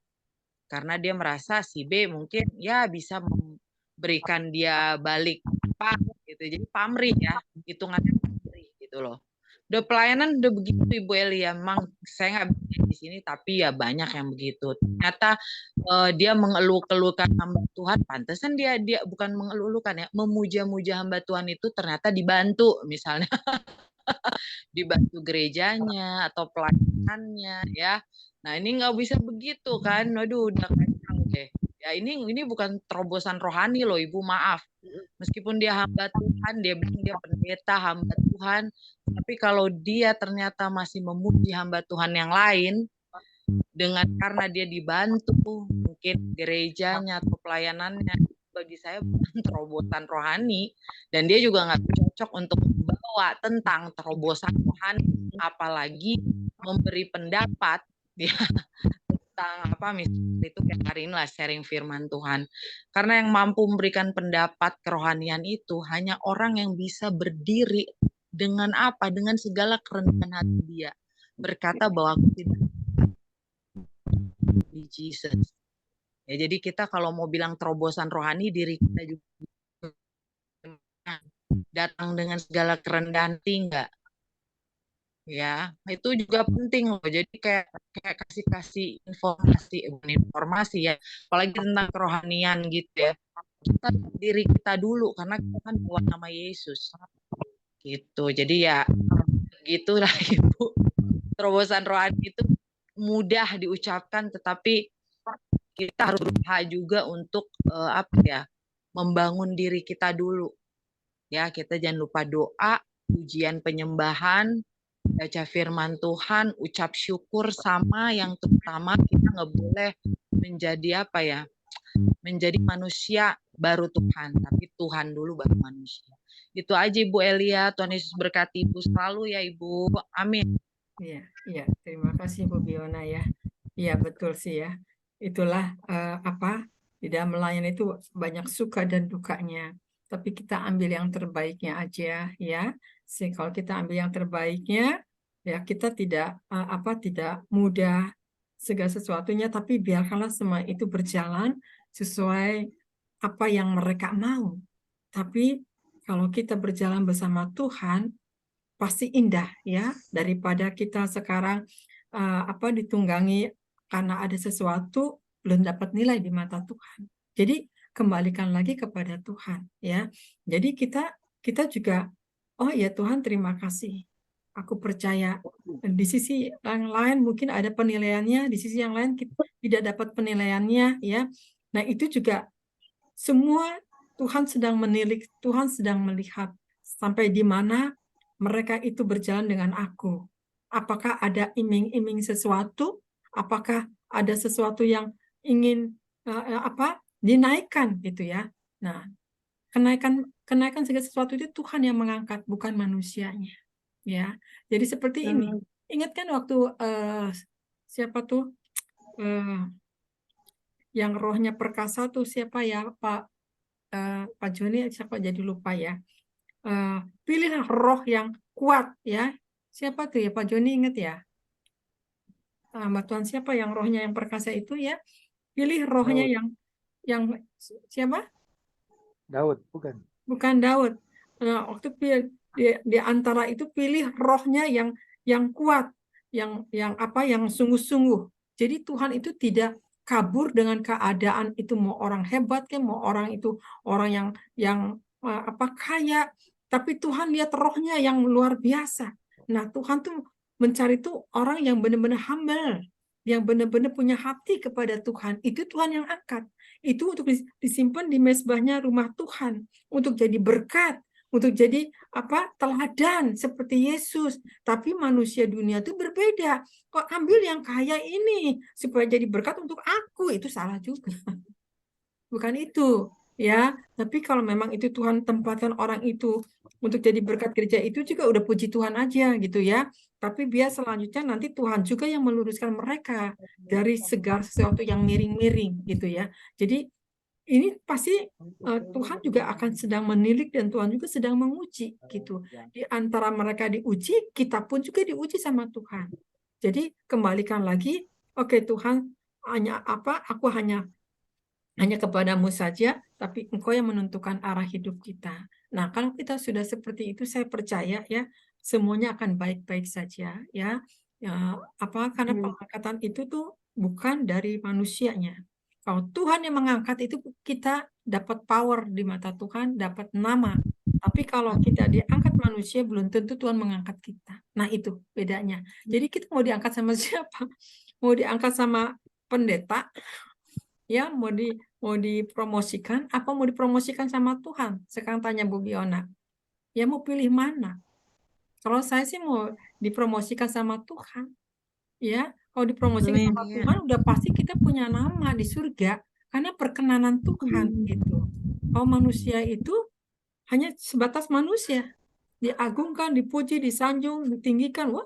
karena dia merasa si B mungkin ya bisa memberikan dia balik apa gitu. Jadi pamrih ya, hitungannya pamrih gitu loh. Udah pelayanan udah begitu Ibu Elia, memang saya nggak bisa di sini tapi ya banyak yang begitu. Ternyata dia mengeluh-keluhkan hamba Tuhan, pantesan dia bukan mengeluh-keluhkan ya, memuja-muja hamba Tuhan itu ternyata dibantu misalnya dibantu gerejanya atau pelayanannya ya. Nah ini nggak bisa begitu kan, waduh udah kacau deh. Ya ini bukan terobosan rohani loh Ibu, maaf. Meskipun dia hamba Tuhan, dia bilang dia pendeta hamba Tuhan, tapi kalau dia ternyata masih memuji hamba Tuhan yang lain, karena dia dibantu mungkin gerejanya atau pelayanannya, bagi saya bukan terobosan rohani, dan dia juga nggak cocok untuk membawa tentang terobosan rohani, apalagi memberi pendapat ya tentang apa misalnya itu kayak hari ini lah sharing firman Tuhan. Karena yang mampu memberikan pendapat kerohanian itu hanya orang yang bisa berdiri dengan apa? Dengan segala kerendahan hati dia. Berkata bahwa aku tidak di Jesus. Ya, jadi kita kalau mau bilang terobosan rohani, diri kita juga datang dengan segala kerendahan hati enggak? Ya, itu juga penting loh. Jadi kayak kasih informasi ya, apalagi tentang kerohanian gitu ya. Kita diri kita dulu karena kita kan bawa nama Yesus. Gitu. Jadi ya gitulah Ibu. Terobosan rohani itu mudah diucapkan tetapi kita harus berusaha juga untuk apa ya? Membangun diri kita dulu. Ya, kita jangan lupa doa, pujian penyembahan, baca firman Tuhan, ucap syukur, sama yang terutama kita nggak boleh menjadi apa ya, menjadi manusia baru Tuhan, tapi Tuhan dulu baru manusia. Itu aja Ibu Elia, Tuhan Yesus berkati Ibu selalu ya Ibu, amin. Iya, terima kasih Bu Biona ya. Iya betul sih ya. Itulah apa di dalam melayani itu banyak suka dan dukanya. Tapi kita ambil yang terbaiknya aja ya. Kalau kita ambil yang terbaiknya, ya kita tidak tidak mudah segala sesuatunya, tapi biarkanlah semua itu berjalan sesuai apa yang mereka mau. Tapi kalau kita berjalan bersama Tuhan, pasti indah ya, daripada kita sekarang ditunggangi karena ada sesuatu belum dapat nilai di mata Tuhan. Jadi kembalikan lagi kepada Tuhan ya. Jadi kita juga oh ya Tuhan terima kasih. Aku percaya di sisi yang lain mungkin ada penilaiannya, di sisi yang lain tidak dapat penilaiannya ya. Nah, itu juga semua Tuhan sedang menilik, Tuhan sedang melihat sampai di mana mereka itu berjalan dengan aku. Apakah ada iming-iming sesuatu? Apakah ada sesuatu yang ingin dinaikkan gitu ya. Nah, kenaikan segala sesuatu itu Tuhan yang mengangkat, bukan manusianya. Ya, jadi seperti ini. Ingat kan waktu siapa tuh yang rohnya perkasa tuh siapa ya Pak Joni, siapa jadi lupa ya. Pilihlah roh yang kuat ya. Siapa tuh ya Pak Joni, ingat ya? Mbak Tuhan siapa yang rohnya yang perkasa itu ya? Pilih rohnya Daud. yang siapa? Daud, bukan. Bukan Daud. Waktu di antara itu pilih rohnya yang kuat, yang sungguh-sungguh. Jadi Tuhan itu tidak kabur dengan keadaan itu, mau orang hebat kan, mau orang itu orang yang kaya, tapi Tuhan lihat rohnya yang luar biasa. Nah, Tuhan tuh mencari tuh orang yang benar-benar humble, yang benar-benar punya hati kepada Tuhan. Itu Tuhan yang angkat. Itu untuk disimpan di mezbahnya rumah Tuhan, untuk jadi berkat, untuk jadi teladan seperti Yesus. Tapi manusia dunia itu berbeda. Kok ambil yang kaya ini supaya jadi berkat untuk aku, itu salah juga. Bukan itu ya. Tapi kalau memang itu Tuhan tempatkan orang itu untuk jadi berkat gereja, itu juga udah puji Tuhan aja gitu ya. Tapi biar selanjutnya nanti Tuhan juga yang meluruskan mereka dari segala sesuatu yang miring-miring gitu ya. Jadi ini pasti Tuhan juga akan sedang menilik dan Tuhan juga sedang menguji gitu. Di antara mereka diuji, kita pun juga diuji sama Tuhan. Jadi kembalikan lagi, oke Tuhan, aku hanya kepadamu saja, tapi Engkau yang menentukan arah hidup kita. Nah, kalau kita sudah seperti itu, saya percaya ya, semuanya akan baik-baik saja ya. Karena pengangkatan itu tuh bukan dari manusianya. Kalau Tuhan yang mengangkat itu, kita dapat power di mata Tuhan, dapat nama. Tapi kalau kita diangkat manusia, belum tentu Tuhan mengangkat kita. Nah, itu bedanya. Jadi kita mau diangkat sama siapa? Mau diangkat sama pendeta, ya mau dipromosikan, apa mau dipromosikan sama Tuhan? Sekarang tanya Bu Biona, ya mau pilih mana? Kalau saya sih mau dipromosikan sama Tuhan, ya. Kalau dipromosikan sama Tuhan, udah pasti kita punya nama di surga karena perkenanan Tuhan gitu. Kalau manusia itu hanya sebatas manusia, diagungkan, dipuji, disanjung, ditinggikan, wah.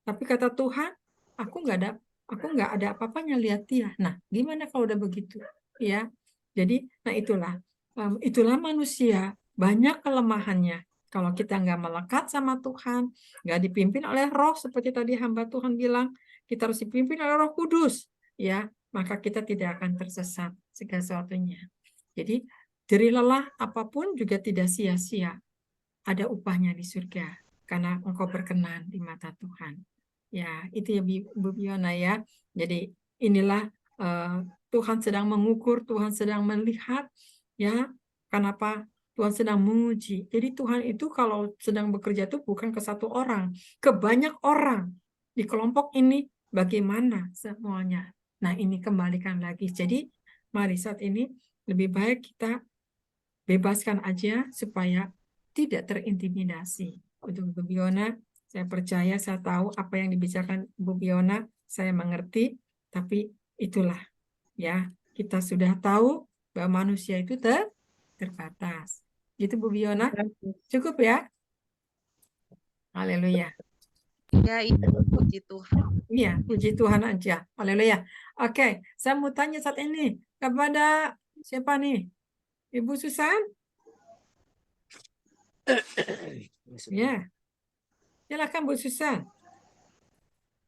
Tapi kata Tuhan, aku nggak ada apa-apanya lihat dia. Nah, gimana kalau udah begitu? Ya, jadi, nah itulah manusia, banyak kelemahannya. Kalau kita nggak melekat sama Tuhan, nggak dipimpin oleh Roh seperti tadi hamba Tuhan bilang, kita harus dipimpin oleh Roh Kudus, ya, maka kita tidak akan tersesat segala sesuatunya. Jadi, jerih lelah apapun juga tidak sia-sia. Ada upahnya di surga karena engkau berkenan di mata Tuhan. Ya, itu ya Bu Biona ya. Jadi inilah Tuhan sedang mengukur, Tuhan sedang melihat ya. Kenapa Tuhan sedang menguji. Jadi Tuhan itu kalau sedang bekerja itu bukan ke satu orang, ke banyak orang. Di kelompok ini bagaimana semuanya. Nah, ini kembalikan lagi. Jadi mari saat ini lebih baik kita bebaskan aja supaya tidak terintimidasi. Untuk Bu Biona, saya percaya, saya tahu apa yang dibicarakan Bu Biona, saya mengerti, tapi itulah ya, kita sudah tahu bahwa manusia itu terbatas. Gitu Bu Biona, cukup ya? Haleluya. Ya, itu puji Tuhan. Iya, puji Tuhan aja. Haleluya. Oke, saya mau tanya saat ini kepada siapa nih? Ibu Susan? Ya. Silakan Bu Susan.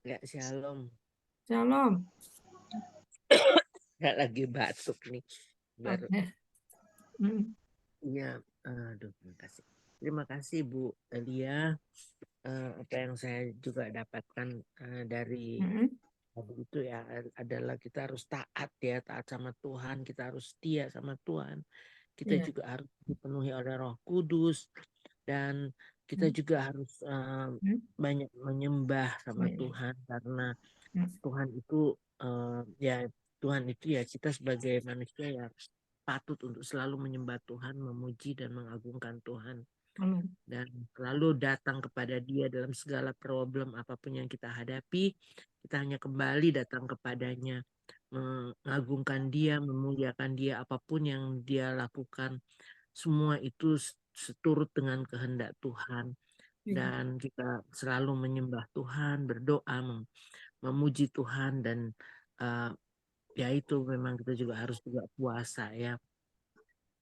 Ya, shalom. Shalom. Nggak lagi batuk nih. Baru. Ya, aduh, terima kasih. Terima kasih Bu Elia. Apa yang saya juga dapatkan dari itu ya adalah kita harus taat ya, taat sama Tuhan. Kita harus setia sama Tuhan. Kita juga harus dipenuhi oleh Roh Kudus dan kita juga harus banyak menyembah sama Tuhan, karena Tuhan itu ya kita sebagai manusia ya patut untuk selalu menyembah Tuhan, memuji dan mengagungkan Tuhan. Dan selalu datang kepada Dia dalam segala problem apapun yang kita hadapi. Kita hanya kembali datang kepadanya, mengagungkan Dia, memuliakan Dia, apapun yang Dia lakukan, semua itu seturut dengan kehendak Tuhan. Dan kita selalu menyembah Tuhan, berdoa, memuji Tuhan, dan ya itu memang kita juga harus juga puasa ya.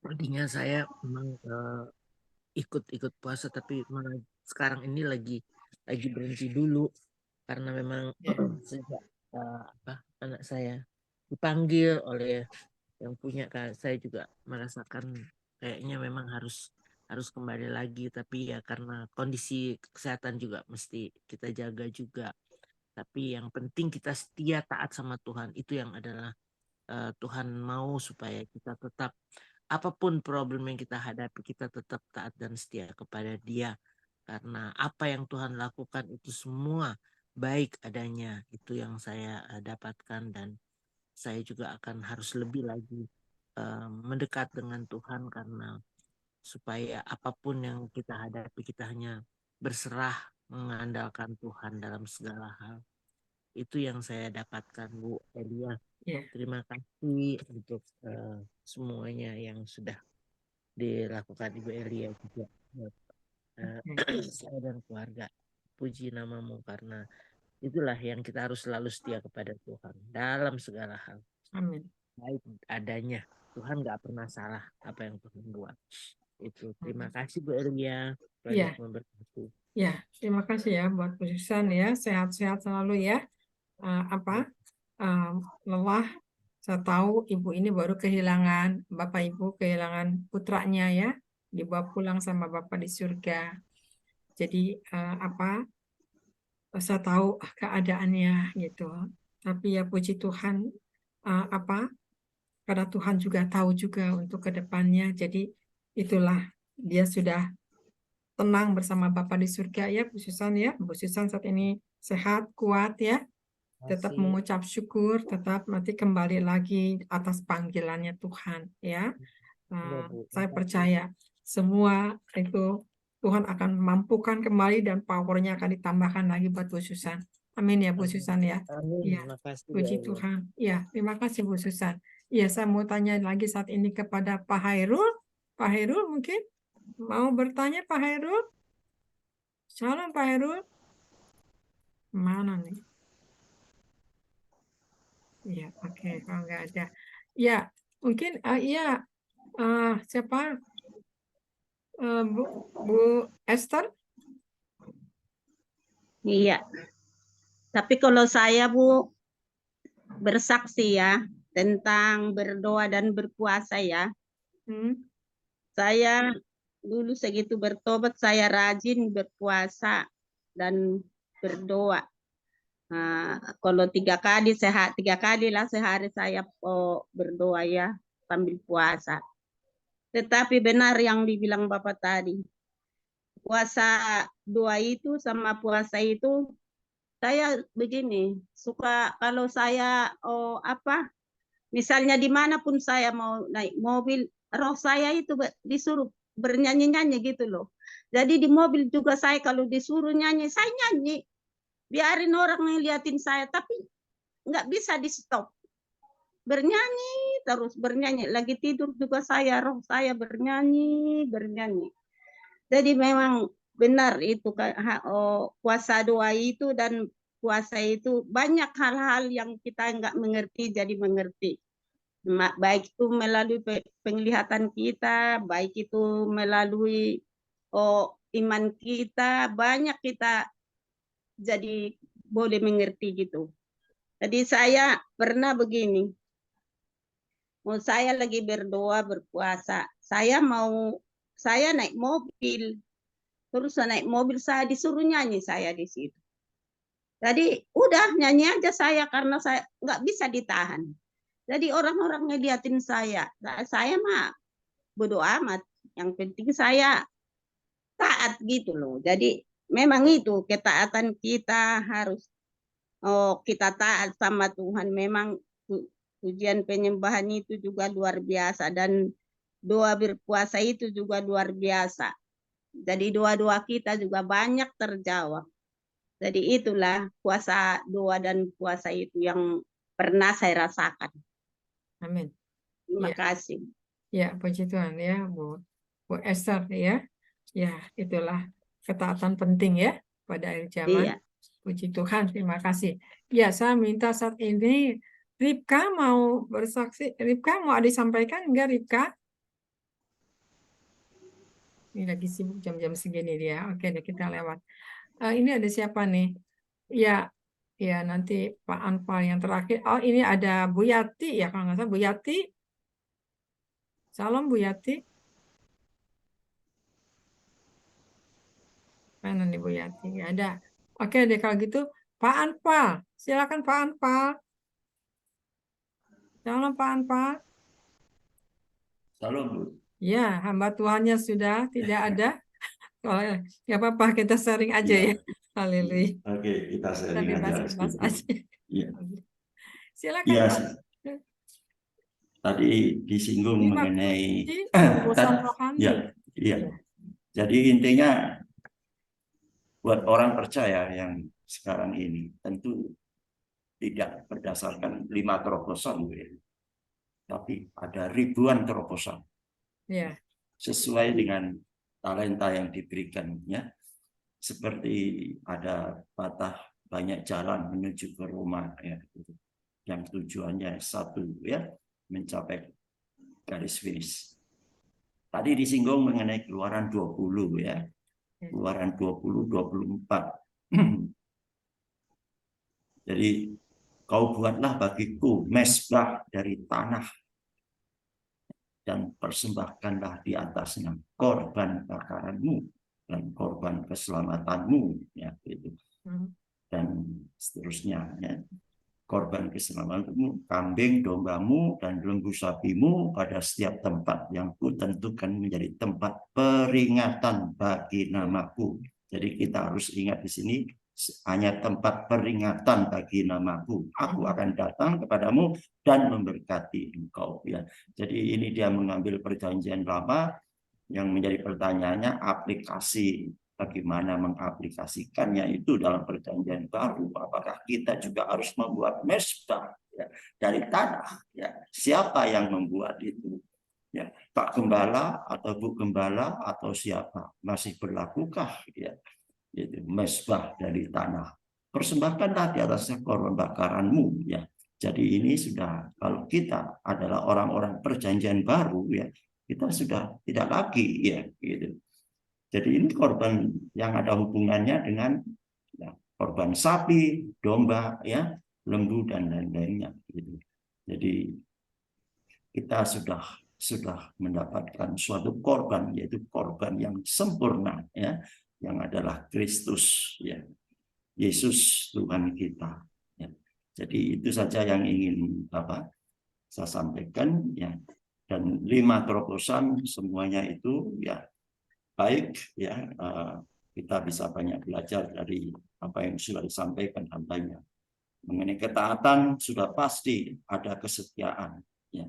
Tadinya saya memang ikut puasa, tapi sekarang ini lagi berhenti dulu karena memang sejak anak saya dipanggil oleh yang punya, saya juga merasakan kayaknya memang harus kembali lagi, tapi ya karena kondisi kesehatan juga mesti kita jaga juga. Tapi yang penting kita setia taat sama Tuhan, itu yang adalah Tuhan mau supaya kita tetap, apapun problem yang kita hadapi, kita tetap taat dan setia kepada Dia. Karena apa yang Tuhan lakukan itu semua baik adanya. Itu yang saya dapatkan, dan saya juga akan harus lebih lagi mendekat dengan Tuhan, karena supaya apapun yang kita hadapi, kita hanya berserah mengandalkan Tuhan dalam segala hal. Itu yang saya dapatkan, Bu Elia. Terima kasih untuk semuanya yang sudah dilakukan Ibu Elia juga. Saya dan keluarga, puji namamu, karena itulah yang kita harus selalu setia kepada Tuhan dalam segala hal. Amin. Baik adanya, Tuhan gak pernah salah apa yang Tuhan buat. Itu. Terima kasih Bu Elia, banyak memberkati. Ya, terima kasih ya buat Bu Susan ya, sehat-sehat selalu ya. Lelah, saya tahu ibu ini baru kehilangan, Bapak Ibu kehilangan putranya ya, dibawa pulang sama Bapak di surga. Jadi saya tahu keadaannya gitu. Tapi ya puji Tuhan, karena Tuhan juga tahu juga untuk kedepannya. Jadi itulah, dia sudah tenang bersama Bapak di surga ya, Bu Susan ya. Bu Susan saat ini sehat, kuat ya. Tetap mengucap syukur, tetap nanti kembali lagi atas panggilannya Tuhan ya. Saya percaya semua itu Tuhan akan mampukan kembali, dan powernya akan ditambahkan lagi buat Bu Susan. Amin ya Bu Susan ya. Amin. Ya, puji Tuhan. Ya, terima kasih Bu Susan. Ya, saya mau tanya lagi saat ini kepada Pak Hairul. Pak Hairul mungkin mau bertanya, Pak Hairul? Shalom Pak Hairul. Mana nih? Ya, oke, kalau nggak ada. Ya, mungkin siapa? Bu Esther? Iya. Tapi kalau saya Bu bersaksi ya tentang berdoa dan berpuasa ya. Saya dulu segitu bertobat, saya rajin berpuasa dan berdoa. Kalau 3 kali lah sehari saya berdoa ya sambil puasa. Tetapi benar yang dibilang Bapak tadi, puasa doa itu sama puasa itu, saya begini, suka kalau saya misalnya dimanapun saya mau naik mobil, roh saya itu disuruh bernyanyi-nyanyi gitu loh. Jadi di mobil juga saya kalau disuruh nyanyi, saya nyanyi. Biarin orang ngeliatin saya, tapi nggak bisa di stop. Bernyanyi terus, bernyanyi. Lagi tidur juga saya, roh saya bernyanyi. Jadi memang benar itu puasa doa itu dan puasa itu banyak hal-hal yang kita nggak mengerti jadi mengerti. Baik itu melalui penglihatan kita, baik itu melalui iman kita, banyak kita jadi boleh mengerti gitu. Jadi saya pernah begini, saya lagi berdoa berpuasa, saya naik mobil, terus naik mobil saya disuruh nyanyi saya di situ. Jadi udah nyanyi aja saya karena saya nggak bisa ditahan. Jadi orang-orang ngeliatin saya mah bodo amat. Yang penting saya taat gitu loh. Jadi memang itu ketaatan kita harus kita taat sama Tuhan. Memang pujian penyembahan itu juga luar biasa dan doa berpuasa itu juga luar biasa. Jadi doa-doa kita juga banyak terjawab. Jadi itulah puasa, doa dan puasa itu yang pernah saya rasakan. Amin. Terima Ya. kasih. Ya, puji Tuhan ya, Bu Esther ya. Ya, itulah ketaatan penting ya pada akhir zaman. Iya. Puji Tuhan, terima kasih. Ya, saya minta saat ini Ripka mau bersaksi. Ripka mau disampaikan enggak, Ripka? Ini lagi sibuk jam-jam segini dia. Oke, deh kita lewat. Ini ada siapa nih? Ya, ya nanti Pak Anfal yang terakhir. Oh, ini ada Bu Yati ya, kalau nggak salah Bu Yati. Salam Bu Yati. Mana nih Bu Yati? Nggak ada. Oke deh kalau gitu Pak Anfal. Silakan Pak Anfal. Salam Pak Anfal. Salam Bu. Ya, hamba Tuhannya sudah tidak ada. Kalau nggak apa-apa kita sharing aja ya. Haleluya. Oke, kita sharing aja. Bebas aja. Iya. Silakan Iya. Pak. Tadi disinggung 5 mengenai kunci terobosan rohani. Iya. Jadi intinya buat orang percaya yang sekarang ini tentu tidak berdasarkan 5 terobosan, tapi ada ribuan terobosan. Ya. Sesuai dengan talenta yang diberikannya. Seperti ada banyak jalan menuju ke Roma ya, yang tujuannya satu ya, mencapai garis finish. Tadi disinggung mengenai Keluaran 20 ya. Keluaran 20-24. Jadi kau buatlah bagiku mezbah dari tanah dan persembahkanlah di atasnya korban bakaranmu dan korban keselamatanmu ya itu. Dan seterusnya ya. Korban keselamatanmu, kambing dombamu dan lembu sapimu pada setiap tempat yang kutentukan menjadi tempat peringatan bagi namaku. Jadi kita harus ingat di sini hanya tempat peringatan bagi namaku. Aku akan datang kepadamu dan memberkati engkau ya. Jadi ini dia mengambil perjanjian lama yang menjadi pertanyaannya aplikasi. Bagaimana mengaplikasikannya itu dalam perjanjian baru? Apakah kita juga harus membuat mezbah ya, dari tanah? Ya, siapa yang membuat itu? Ya, Pak Gembala atau Bu Gembala atau siapa? Masih berlakukah? Ya, itu mezbah dari tanah. Persembahkanlah di atasnya korban bakaranmu. Ya, jadi ini sudah kalau kita adalah orang-orang perjanjian baru ya, kita sudah tidak lagi ya gitu. Jadi ini korban yang ada hubungannya dengan ya, korban sapi, domba, ya, lembu dan lain-lainnya. Gitu. Jadi kita sudah mendapatkan suatu korban, yaitu korban yang sempurna, ya, yang adalah Kristus, ya, Yesus Tuhan kita. Ya. Jadi itu saja yang ingin saya sampaikan, ya. Dan 5 terobosan semuanya itu, ya. Baik, ya kita bisa banyak belajar dari apa yang sudah disampaikan hambanya. Mengenai ketaatan sudah pasti ada kesetiaan. Ya.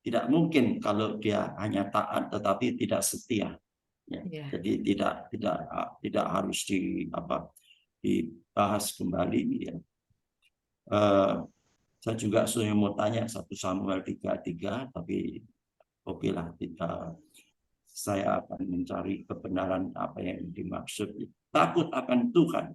Tidak mungkin kalau dia hanya taat tetapi tidak setia. Ya. Jadi tidak harus dibahas kembali. Ya. Saya juga sudah mau tanya 1 Samuel 3:3, tapi okelah saya akan mencari kebenaran apa yang dimaksud. Takut akan Tuhan.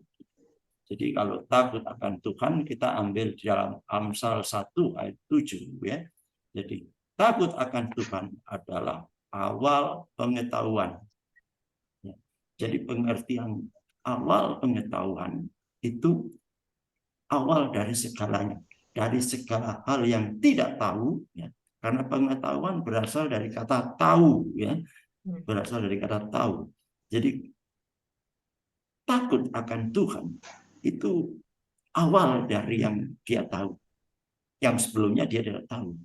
Jadi kalau takut akan Tuhan, kita ambil di dalam Amsal 1 ayat 7. Ya. Jadi takut akan Tuhan adalah awal pengetahuan. Ya. Jadi pengertian awal pengetahuan itu awal dari segalanya. Dari segala hal yang tidak tahu. Ya. Karena pengetahuan berasal dari kata tahu. Ya. Berasal dari kata tahu. Jadi takut akan Tuhan itu awal dari yang dia tahu. Yang sebelumnya dia tidak tahu.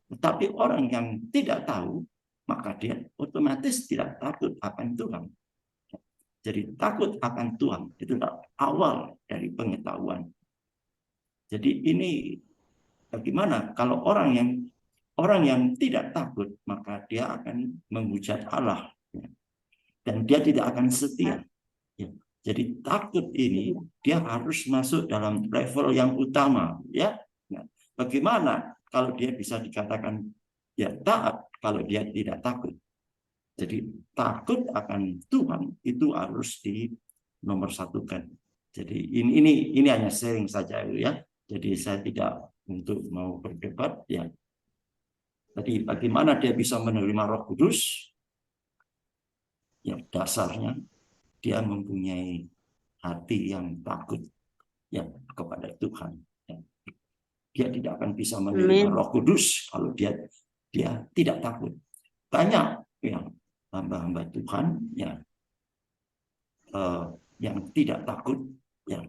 Tetapi orang yang tidak tahu, maka dia otomatis tidak takut akan Tuhan. Jadi takut akan Tuhan itu awal dari pengetahuan. Jadi ini bagaimana kalau orang yang tidak takut, maka dia akan menghujat Allah, ya. Dan dia tidak akan setia. Ya. Jadi takut ini dia harus masuk dalam level yang utama, ya. Nah, bagaimana kalau dia bisa dikatakan ya taat kalau dia tidak takut? Jadi takut akan Tuhan itu harus dinomorsatukan. Jadi ini hanya sharing saja, ya. Jadi saya tidak untuk mau berdebat, ya. Jadi bagaimana dia bisa menerima Roh Kudus? Ya dasarnya dia mempunyai hati yang takut, ya, kepada Tuhan. Ya. Dia tidak akan bisa menerima Roh Kudus kalau dia tidak takut. Banyak yang hamba-hamba Tuhan ya yang tidak takut, ya,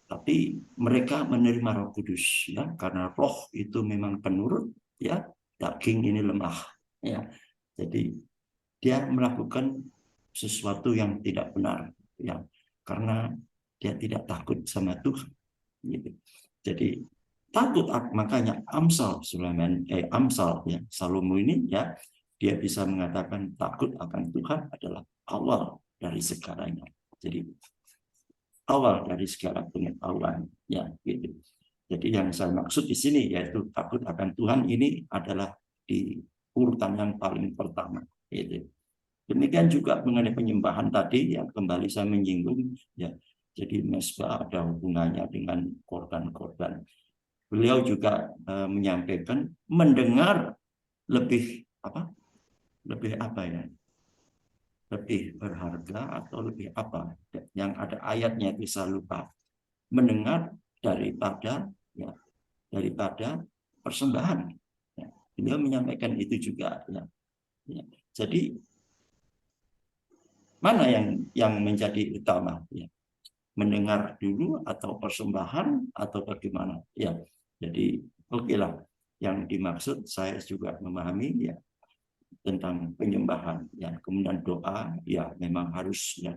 tapi mereka menerima Roh Kudus, ya, karena Roh itu memang penurut, ya, daging ini lemah, ya. Jadi dia melakukan sesuatu yang tidak benar, ya, karena dia tidak takut sama Tuhan, gitu. Jadi takut, makanya Amsal ya, Salomo ini, ya, dia bisa mengatakan takut akan Tuhan adalah awal dari segalanya. Jadi awal dari segala pengetahuan, ya, gitu. Jadi yang saya maksud di sini yaitu takut akan Tuhan ini adalah di urutan yang paling pertama, gitu. Demikian juga mengenai penyembahan tadi yang kembali saya menyinggung, ya. Jadi mesbah ada hubungannya dengan korban-korban. Beliau juga menyampaikan mendengar lebih berharga atau lebih apa, yang ada ayatnya bisa lupa, mendengar daripada persembahan, ya. Beliau menyampaikan itu juga, ya. Ya. Jadi mana yang menjadi utama, ya? Mendengar dulu atau persembahan atau bagaimana, ya. Jadi okelah, yang dimaksud saya juga memahami, ya, tentang penyembahan, ya. Kemudian doa, ya, memang harus, ya.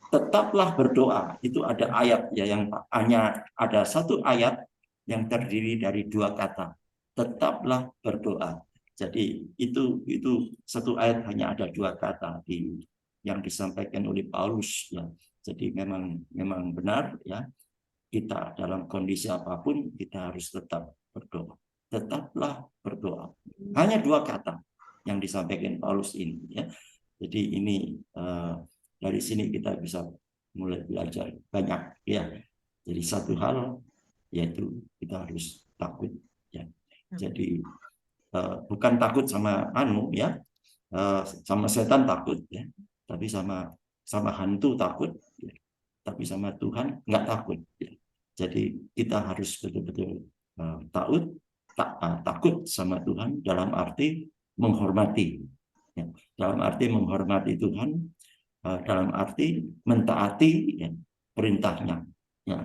Tetaplah berdoa, itu ada ayat, ya, yang hanya ada satu ayat yang terdiri dari dua kata, tetaplah berdoa. Jadi itu satu ayat hanya ada dua kata yang disampaikan oleh Paulus, ya. Jadi memang benar, ya, kita dalam kondisi apapun kita harus tetap berdoa. Tetaplah berdoa. Hanya dua kata yang disampaikan Paulus ini, ya. Jadi ini dari sini kita bisa mulai belajar banyak, ya. Jadi satu hal yaitu kita harus takut, ya. Jadi bukan takut sama ya, sama setan takut, ya, tapi sama hantu takut, ya. Tapi sama Tuhan nggak takut, ya. Jadi kita harus betul-betul takut sama Tuhan dalam arti menghormati, ya. Dalam arti menghormati Tuhan, dalam arti mentaati, ya, perintahnya, ya.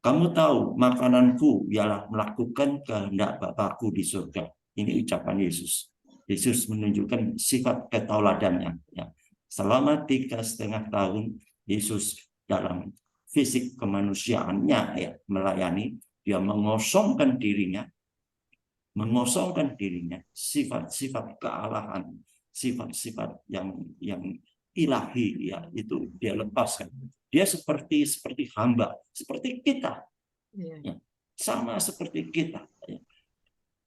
Kamu tahu makananku ialah melakukan kehendak Bapakku di surga. Ini ucapan Yesus. Yesus menunjukkan sifat ketauladannya, ya. Selama 3,5 tahun Yesus dalam fisik kemanusiaannya, ya, melayani, dia mengosongkan dirinya, sifat-sifat kealahan, sifat-sifat yang ilahi, ya, itu dia lepaskan. Dia seperti hamba, seperti kita, ya, sama seperti kita, ya,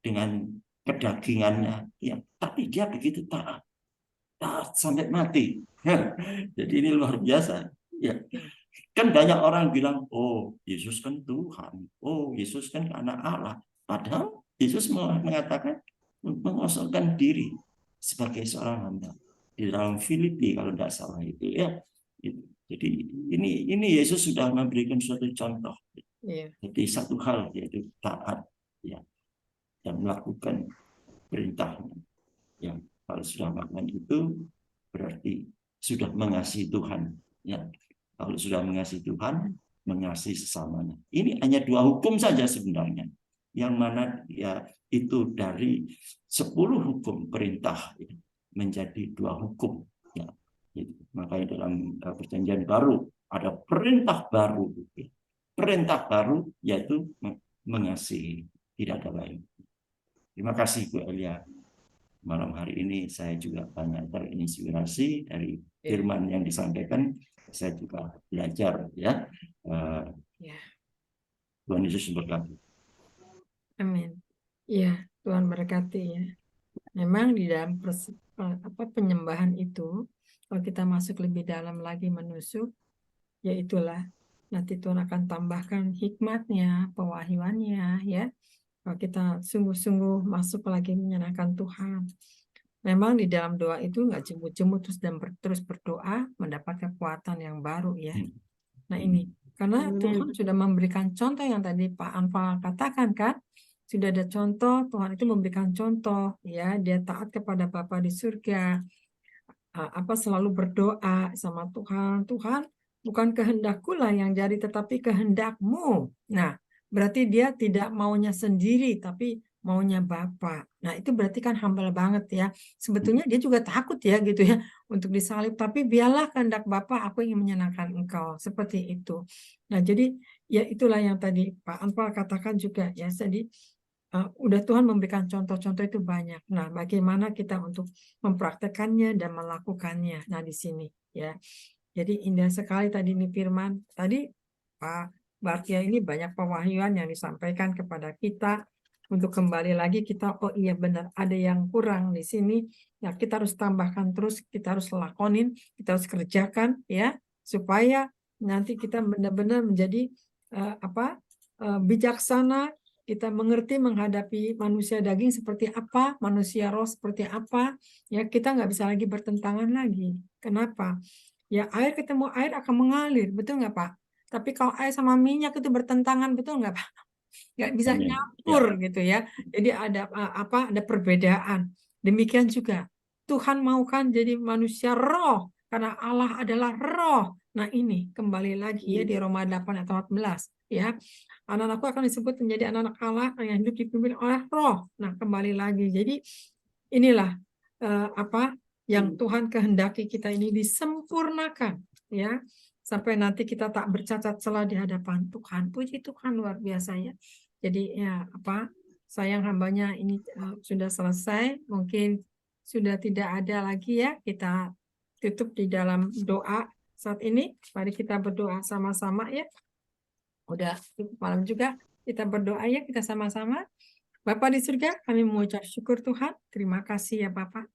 dengan kedagingannya, ya, tapi dia begitu taat sampai mati. Jadi ini luar biasa, ya. Kan banyak orang bilang, oh Yesus kan Tuhan, oh Yesus kan anak Allah, padahal Yesus mengatakan mengosongkan diri sebagai seorang hamba di dalam Filipi kalau tidak salah itu, ya. Jadi ini Yesus sudah memberikan suatu contoh. Jadi satu hal yaitu taat, ya, dan melakukan perintahnya. Ya, kalau sudah melakukan itu berarti sudah mengasihi Tuhan, ya. Kalau sudah mengasihi Tuhan, mengasihi sesamanya. Ini hanya 2 hukum saja sebenarnya, yang mana, ya, itu dari 10 hukum perintah, ya. menjadi dua hukum. Ya, gitu. Makanya dalam perjanjian baru ada perintah baru. Perintah baru yaitu mengasihi, tidak ada lain. Terima kasih Bu Elia. Malam hari ini saya juga banyak terinspirasi dari firman yang disampaikan. Saya juga belajar ya. Tuhan Yesus memberkati. Amin. Iya, Tuhan berkati ya. Memang di dalam penyembahan itu, kalau kita masuk lebih dalam lagi menusuk, ya itulah nanti Tuhan akan tambahkan hikmatnya, pewahyuannya ya. Kalau kita sungguh-sungguh masuk lagi menyenangkan Tuhan. Memang di dalam doa itu nggak jemu-jemu terus berdoa mendapat kekuatan yang baru ya. Nah ini, karena Tuhan sudah memberikan contoh yang tadi Pak Anfal katakan kan, sudah ada contoh, Tuhan itu memberikan contoh ya, dia taat kepada Bapa di surga, selalu berdoa sama Tuhan, Tuhan bukan kehendakku lah yang jadi tetapi kehendakmu. Nah, berarti dia tidak maunya sendiri tapi maunya Bapa. Nah, itu berarti kan humble banget ya. Sebetulnya dia juga takut ya gitu ya untuk disalib, tapi biarlah kehendak Bapa, aku ingin menyenangkan engkau. Seperti itu. Nah, jadi ya itulah yang tadi Pak Anpal katakan juga ya. Jadi udah Tuhan memberikan contoh-contoh itu banyak. Nah, bagaimana kita untuk mempraktekannya dan melakukannya. Nah, di sini ya. Jadi indah sekali tadi ini firman. Tadi Pak Bartia ini banyak pewahyuan yang disampaikan kepada kita untuk kembali lagi kita, oh iya benar ada yang kurang di sini. Ya kita harus tambahkan terus, kita harus lakonin, kita harus kerjakan ya supaya nanti kita benar-benar menjadi bijaksana. Kita mengerti menghadapi manusia daging seperti apa, manusia roh seperti apa, ya kita nggak bisa lagi bertentangan lagi. Kenapa? Ya air ketemu air akan mengalir, betul nggak Pak? Tapi kalau air sama minyak itu bertentangan, betul nggak Pak? Nggak bisa nyampur gitu ya. Jadi ada ada perbedaan. Demikian juga Tuhan maukan jadi manusia roh, karena Allah adalah roh. Nah ini kembali lagi ya di Roma 8 atau 14 ya. Anak-anakku akan disebut menjadi anak-anak Allah yang hidup dipimpin oleh roh. Nah, kembali lagi. Jadi inilah yang Tuhan kehendaki kita ini disempurnakan ya. Sampai nanti kita tak bercacat celah di hadapan Tuhan. Puji Tuhan luar biasa ya. Jadi ya sayang hambanya ini sudah selesai. Mungkin sudah tidak ada lagi ya. Kita tutup di dalam doa saat ini. Mari kita berdoa sama-sama ya. Udah malam juga kita berdoa ya kita sama-sama. Bapa di surga, kami mengucap syukur Tuhan. Terima kasih ya Bapak.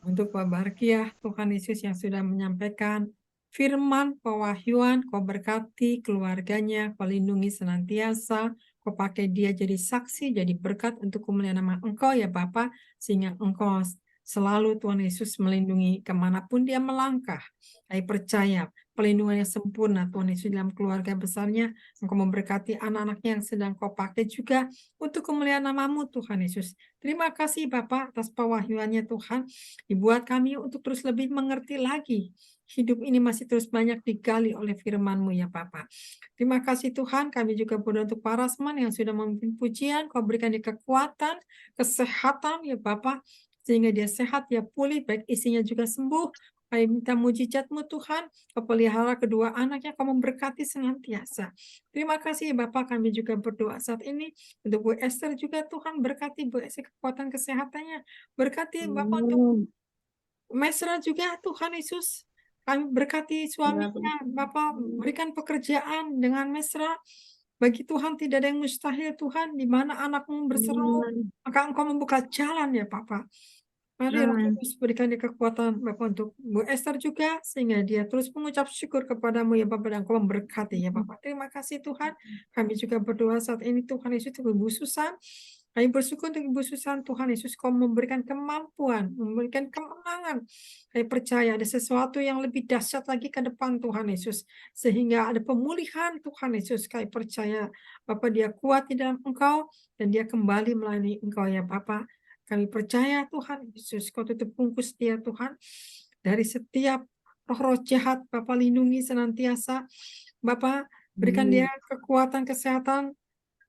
Untuk Pak Barkiah, Tuhan Yesus yang sudah menyampaikan firman, pewahyuan, Kau berkati keluarganya, Kau lindungi senantiasa, Kau pakai dia jadi saksi, jadi berkat untuk kemuliaan nama Engkau ya Bapak, sehingga Engkau selalu Tuhan Yesus melindungi kemanapun dia melangkah. Saya percaya pelindungan yang sempurna Tuhan Yesus dalam keluarga besarnya. Engkau memberkati anak-anaknya yang sedang Kau pakai juga untuk kemuliaan nama-Mu Tuhan Yesus. Terima kasih Bapak atas pewahyuannya Tuhan. Dibuat kami untuk terus lebih mengerti lagi. Hidup ini masih terus banyak digali oleh firman-Mu ya Bapak. Terima kasih Tuhan, kami juga berdoa untuk para Rasman yang sudah memimpin pujian, Kau berikan dia kekuatan, kesehatan ya Bapak, sehingga dia sehat, dia pulih, baik isinya juga sembuh. Kami minta mujizat-Mu Tuhan, Kau pelihara kedua anaknya, Kau memberkati senantiasa. Terima kasih Bapak, kami juga berdoa saat ini untuk Bu Esther juga Tuhan, berkati Bu Esther kekuatan kesehatannya. Berkati Bapak untuk Mesra juga Tuhan Yesus. Kami berkati suaminya, Bapak berikan pekerjaan dengan mesra. Bagi Tuhan tidak ada yang mustahil Tuhan, di mana anakmu berseru, maka Engkau membuka jalan ya Bapak. Mari Roh Kudus berikan dia kekuatan Bapak untuk Bu Esther juga, sehingga dia terus mengucap syukur kepadamu ya Bapak, dan Engkau memberkati ya Bapak. Terima kasih Tuhan. Kami juga berdoa saat ini Tuhan Yesus untuk Ibu Susan. Kami bersyukur untuk Ibu Susan, Tuhan Yesus Kau memberikan kemampuan, memberikan kemenangan. Kami percaya ada sesuatu yang lebih dahsyat lagi ke depan Tuhan Yesus. Sehingga ada pemulihan Tuhan Yesus. Kami percaya Bapak dia kuat di dalam Engkau, dan dia kembali melayani Engkau ya Bapak. Kami percaya Tuhan Yesus, Kau tutup bungkus dia Tuhan. Dari setiap roh-roh jahat, Bapak lindungi senantiasa. Bapak berikan dia kekuatan kesehatan.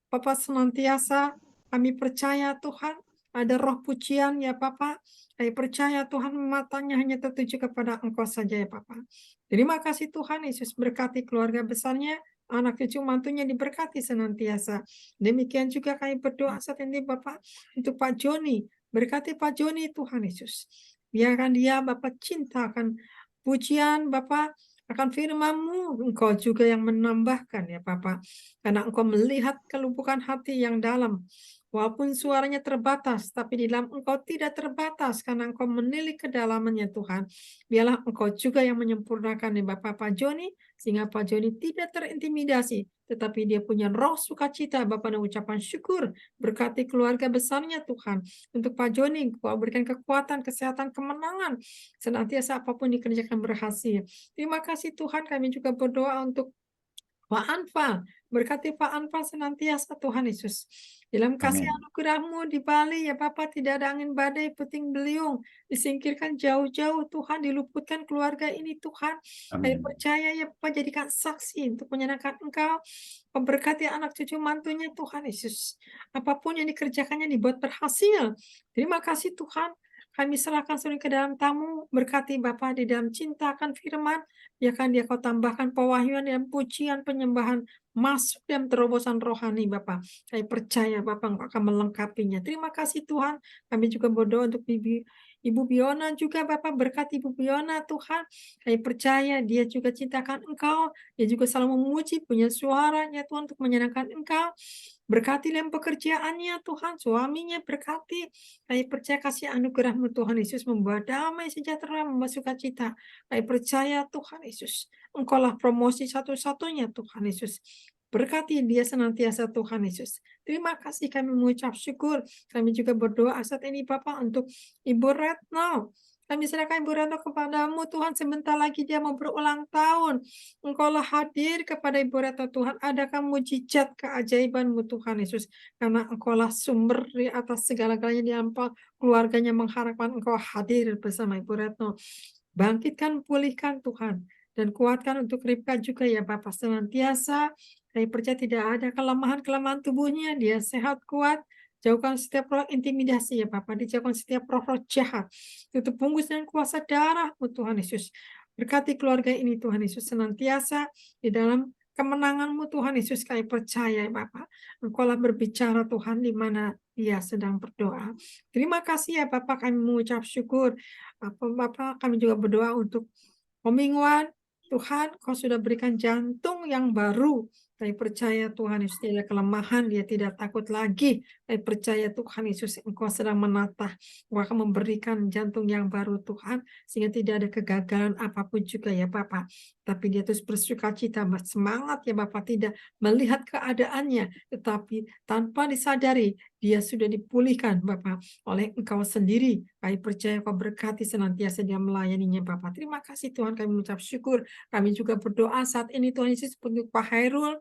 Bapak senantiasa kami percaya Tuhan, ada roh pujian ya Bapak. Kami percaya Tuhan matanya hanya tertuju kepada Engkau saja ya Bapak. Terima kasih Tuhan Yesus, berkati keluarga besarnya, anak cucu mantunya diberkati senantiasa. Demikian juga kami berdoa saat ini Bapak untuk Pak Joni. Berkati Pak Joni Tuhan Yesus. Biarkan dia Bapak cinta akan pujian Bapak, akan firman-Mu. Engkau juga yang menambahkan ya Bapak. Karena Engkau melihat kelumpukan hati yang dalam. Walaupun suaranya terbatas, tapi di dalam Engkau tidak terbatas karena Engkau menilik kedalamannya Tuhan. Biarlah Engkau juga yang menyempurnakan ya Bapak Pak Joni, sehingga Pak Joni tidak terintimidasi, tetapi dia punya roh sukacita Bapak dan ucapan syukur. Berkati keluarga besarnya Tuhan. Untuk Pak Joni, Kau berikan kekuatan, kesehatan, kemenangan. Senantiasa apapun dikerjakan berhasil. Terima kasih Tuhan, kami juga berdoa untuk Pak Anfal. Berkati Pak Anfal senantiasa Tuhan Yesus. Dalam kasih Amin. anugerah-Mu di Bali ya Bapak, tidak ada angin badai, puting beliung. Disingkirkan jauh-jauh Tuhan, diluputkan keluarga ini Tuhan. Kami Amin. percaya ya Bapak, jadikan saksi untuk menyenangkan Engkau. Memberkati anak cucu mantunya Tuhan Yesus. Apapun yang dikerjakannya dibuat berhasil. Terima kasih Tuhan. Kami serahkan seluruh ke dalam tamu, berkati Bapa di dalam cinta akan firman, biarkan dia Kau tambahkan pewahyuan dan pujian penyembahan masuk dalam terobosan rohani Bapa. Kami percaya Bapa Engkau akan melengkapinya. Terima kasih Tuhan. Kami juga berdoa untuk Ibu Biona juga Bapak, berkati Ibu Biona Tuhan. Kami percaya dia juga cintakan Engkau, dia juga selalu memuji, punya suaranya Tuhan untuk menyenangkan Engkau. Berkati dalam pekerjaannya Tuhan, suaminya berkati. Kami percaya kasih anugerah-Mu Tuhan Yesus membawa damai sejahtera, membawa sukacita. Kami percaya Tuhan Yesus, Engkaulah promosi satu-satunya Tuhan Yesus. Berkati dia senantiasa Tuhan Yesus. Terima kasih kami mengucap syukur. Kami juga berdoa saat ini Bapak untuk Ibu Retno. Kami serahkan Ibu Retno kepadamu Tuhan, sebentar lagi dia mau berulang tahun. Engkaulah hadir kepada Ibu Retno Tuhan. Adakah mujizat keajaiban-Mu Tuhan Yesus? Karena Engkaulah sumber di atas segala-galanya, di dalam keluarganya mengharapkan Engkau hadir bersama Ibu Retno. Bangkitkan, pulihkan Tuhan. Dan kuatkan untuk Ribka juga ya Bapak senantiasa. Kami percaya tidak ada kelemahan-kelemahan tubuhnya. Dia sehat, kuat. Jauhkan setiap roh intimidasi ya Bapak. Dijauhkan setiap roh-roh jahat. Tutup bungkus dengan kuasa darah-Mu Tuhan Yesus. Berkati keluarga ini Tuhan Yesus senantiasa di dalam kemenangan-Mu Tuhan Yesus. Kami percaya ya Bapak. Engkaulah berbicara Tuhan di mana dia sedang berdoa. Terima kasih ya Bapak, kami mengucap syukur. Bapak, kami juga berdoa untuk Omingwan. Tuhan, Kau sudah berikan jantung yang baru. Kami percaya Tuhan Yesus tidak ada kelemahan, dia tidak takut lagi. Kami percaya Tuhan Yesus Engkau sedang menatah, Engkau akan memberikan jantung yang baru Tuhan, sehingga tidak ada kegagalan apapun juga ya Bapak. Tapi dia terus bersukacita, semangat ya Bapak, tidak melihat keadaannya, tetapi tanpa disadari dia sudah dipulihkan Bapak oleh Engkau sendiri. Kami percaya Kau berkati senantiasa dia melayaninya Bapak. Terima kasih Tuhan, kami mengucap syukur. Kami juga berdoa saat ini Tuhan Yesus untuk Pak Hairul.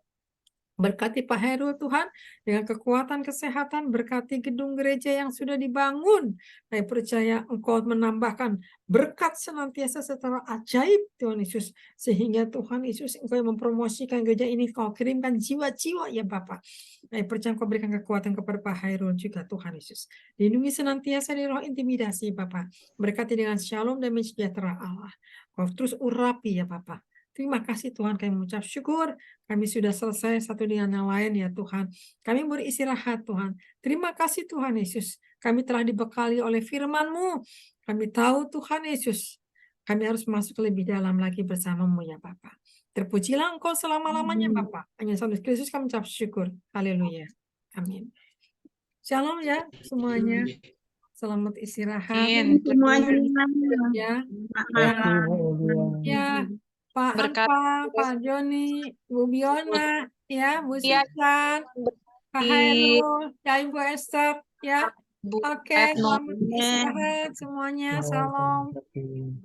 Berkati Pak Heru Tuhan dengan kekuatan kesehatan, berkati gedung gereja yang sudah dibangun. Saya percaya Engkau menambahkan berkat senantiasa secara ajaib Tuhan Yesus. Sehingga Tuhan Yesus Engkau yang mempromosikan gereja ini, Kau kirimkan jiwa-jiwa ya Bapak. Saya percaya Engkau berikan kekuatan kepada Pak Hairul juga Tuhan Yesus. Lindungi senantiasa dari roh intimidasi Bapak. Berkati dengan shalom dan sejahtera Allah. Kau terus urapi ya Bapak. Terima kasih Tuhan, kami mengucap syukur. Kami sudah selesai satu dengan yang lain ya Tuhan. Kami beristirahat Tuhan. Terima kasih Tuhan Yesus. Kami telah dibekali oleh firman-Mu. Kami tahu Tuhan Yesus, kami harus masuk lebih dalam lagi bersama-Mu ya Bapa. Terpujilah Engkau selama-lamanya Bapa. Hanya sampai Kristus kami mengucap syukur. Haleluya. Amin. Shalom ya semuanya. Selamat istirahat. Semuanya. Ya. Ya. Pak Anpa, Pak Joni, Bu Biona, ya, Bu Susan, Pak Hairul, ya Ibu Esther, ya. Oke, selamat istirahat semuanya, salam.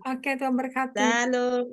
Oke, Tuhan berkati. Salam.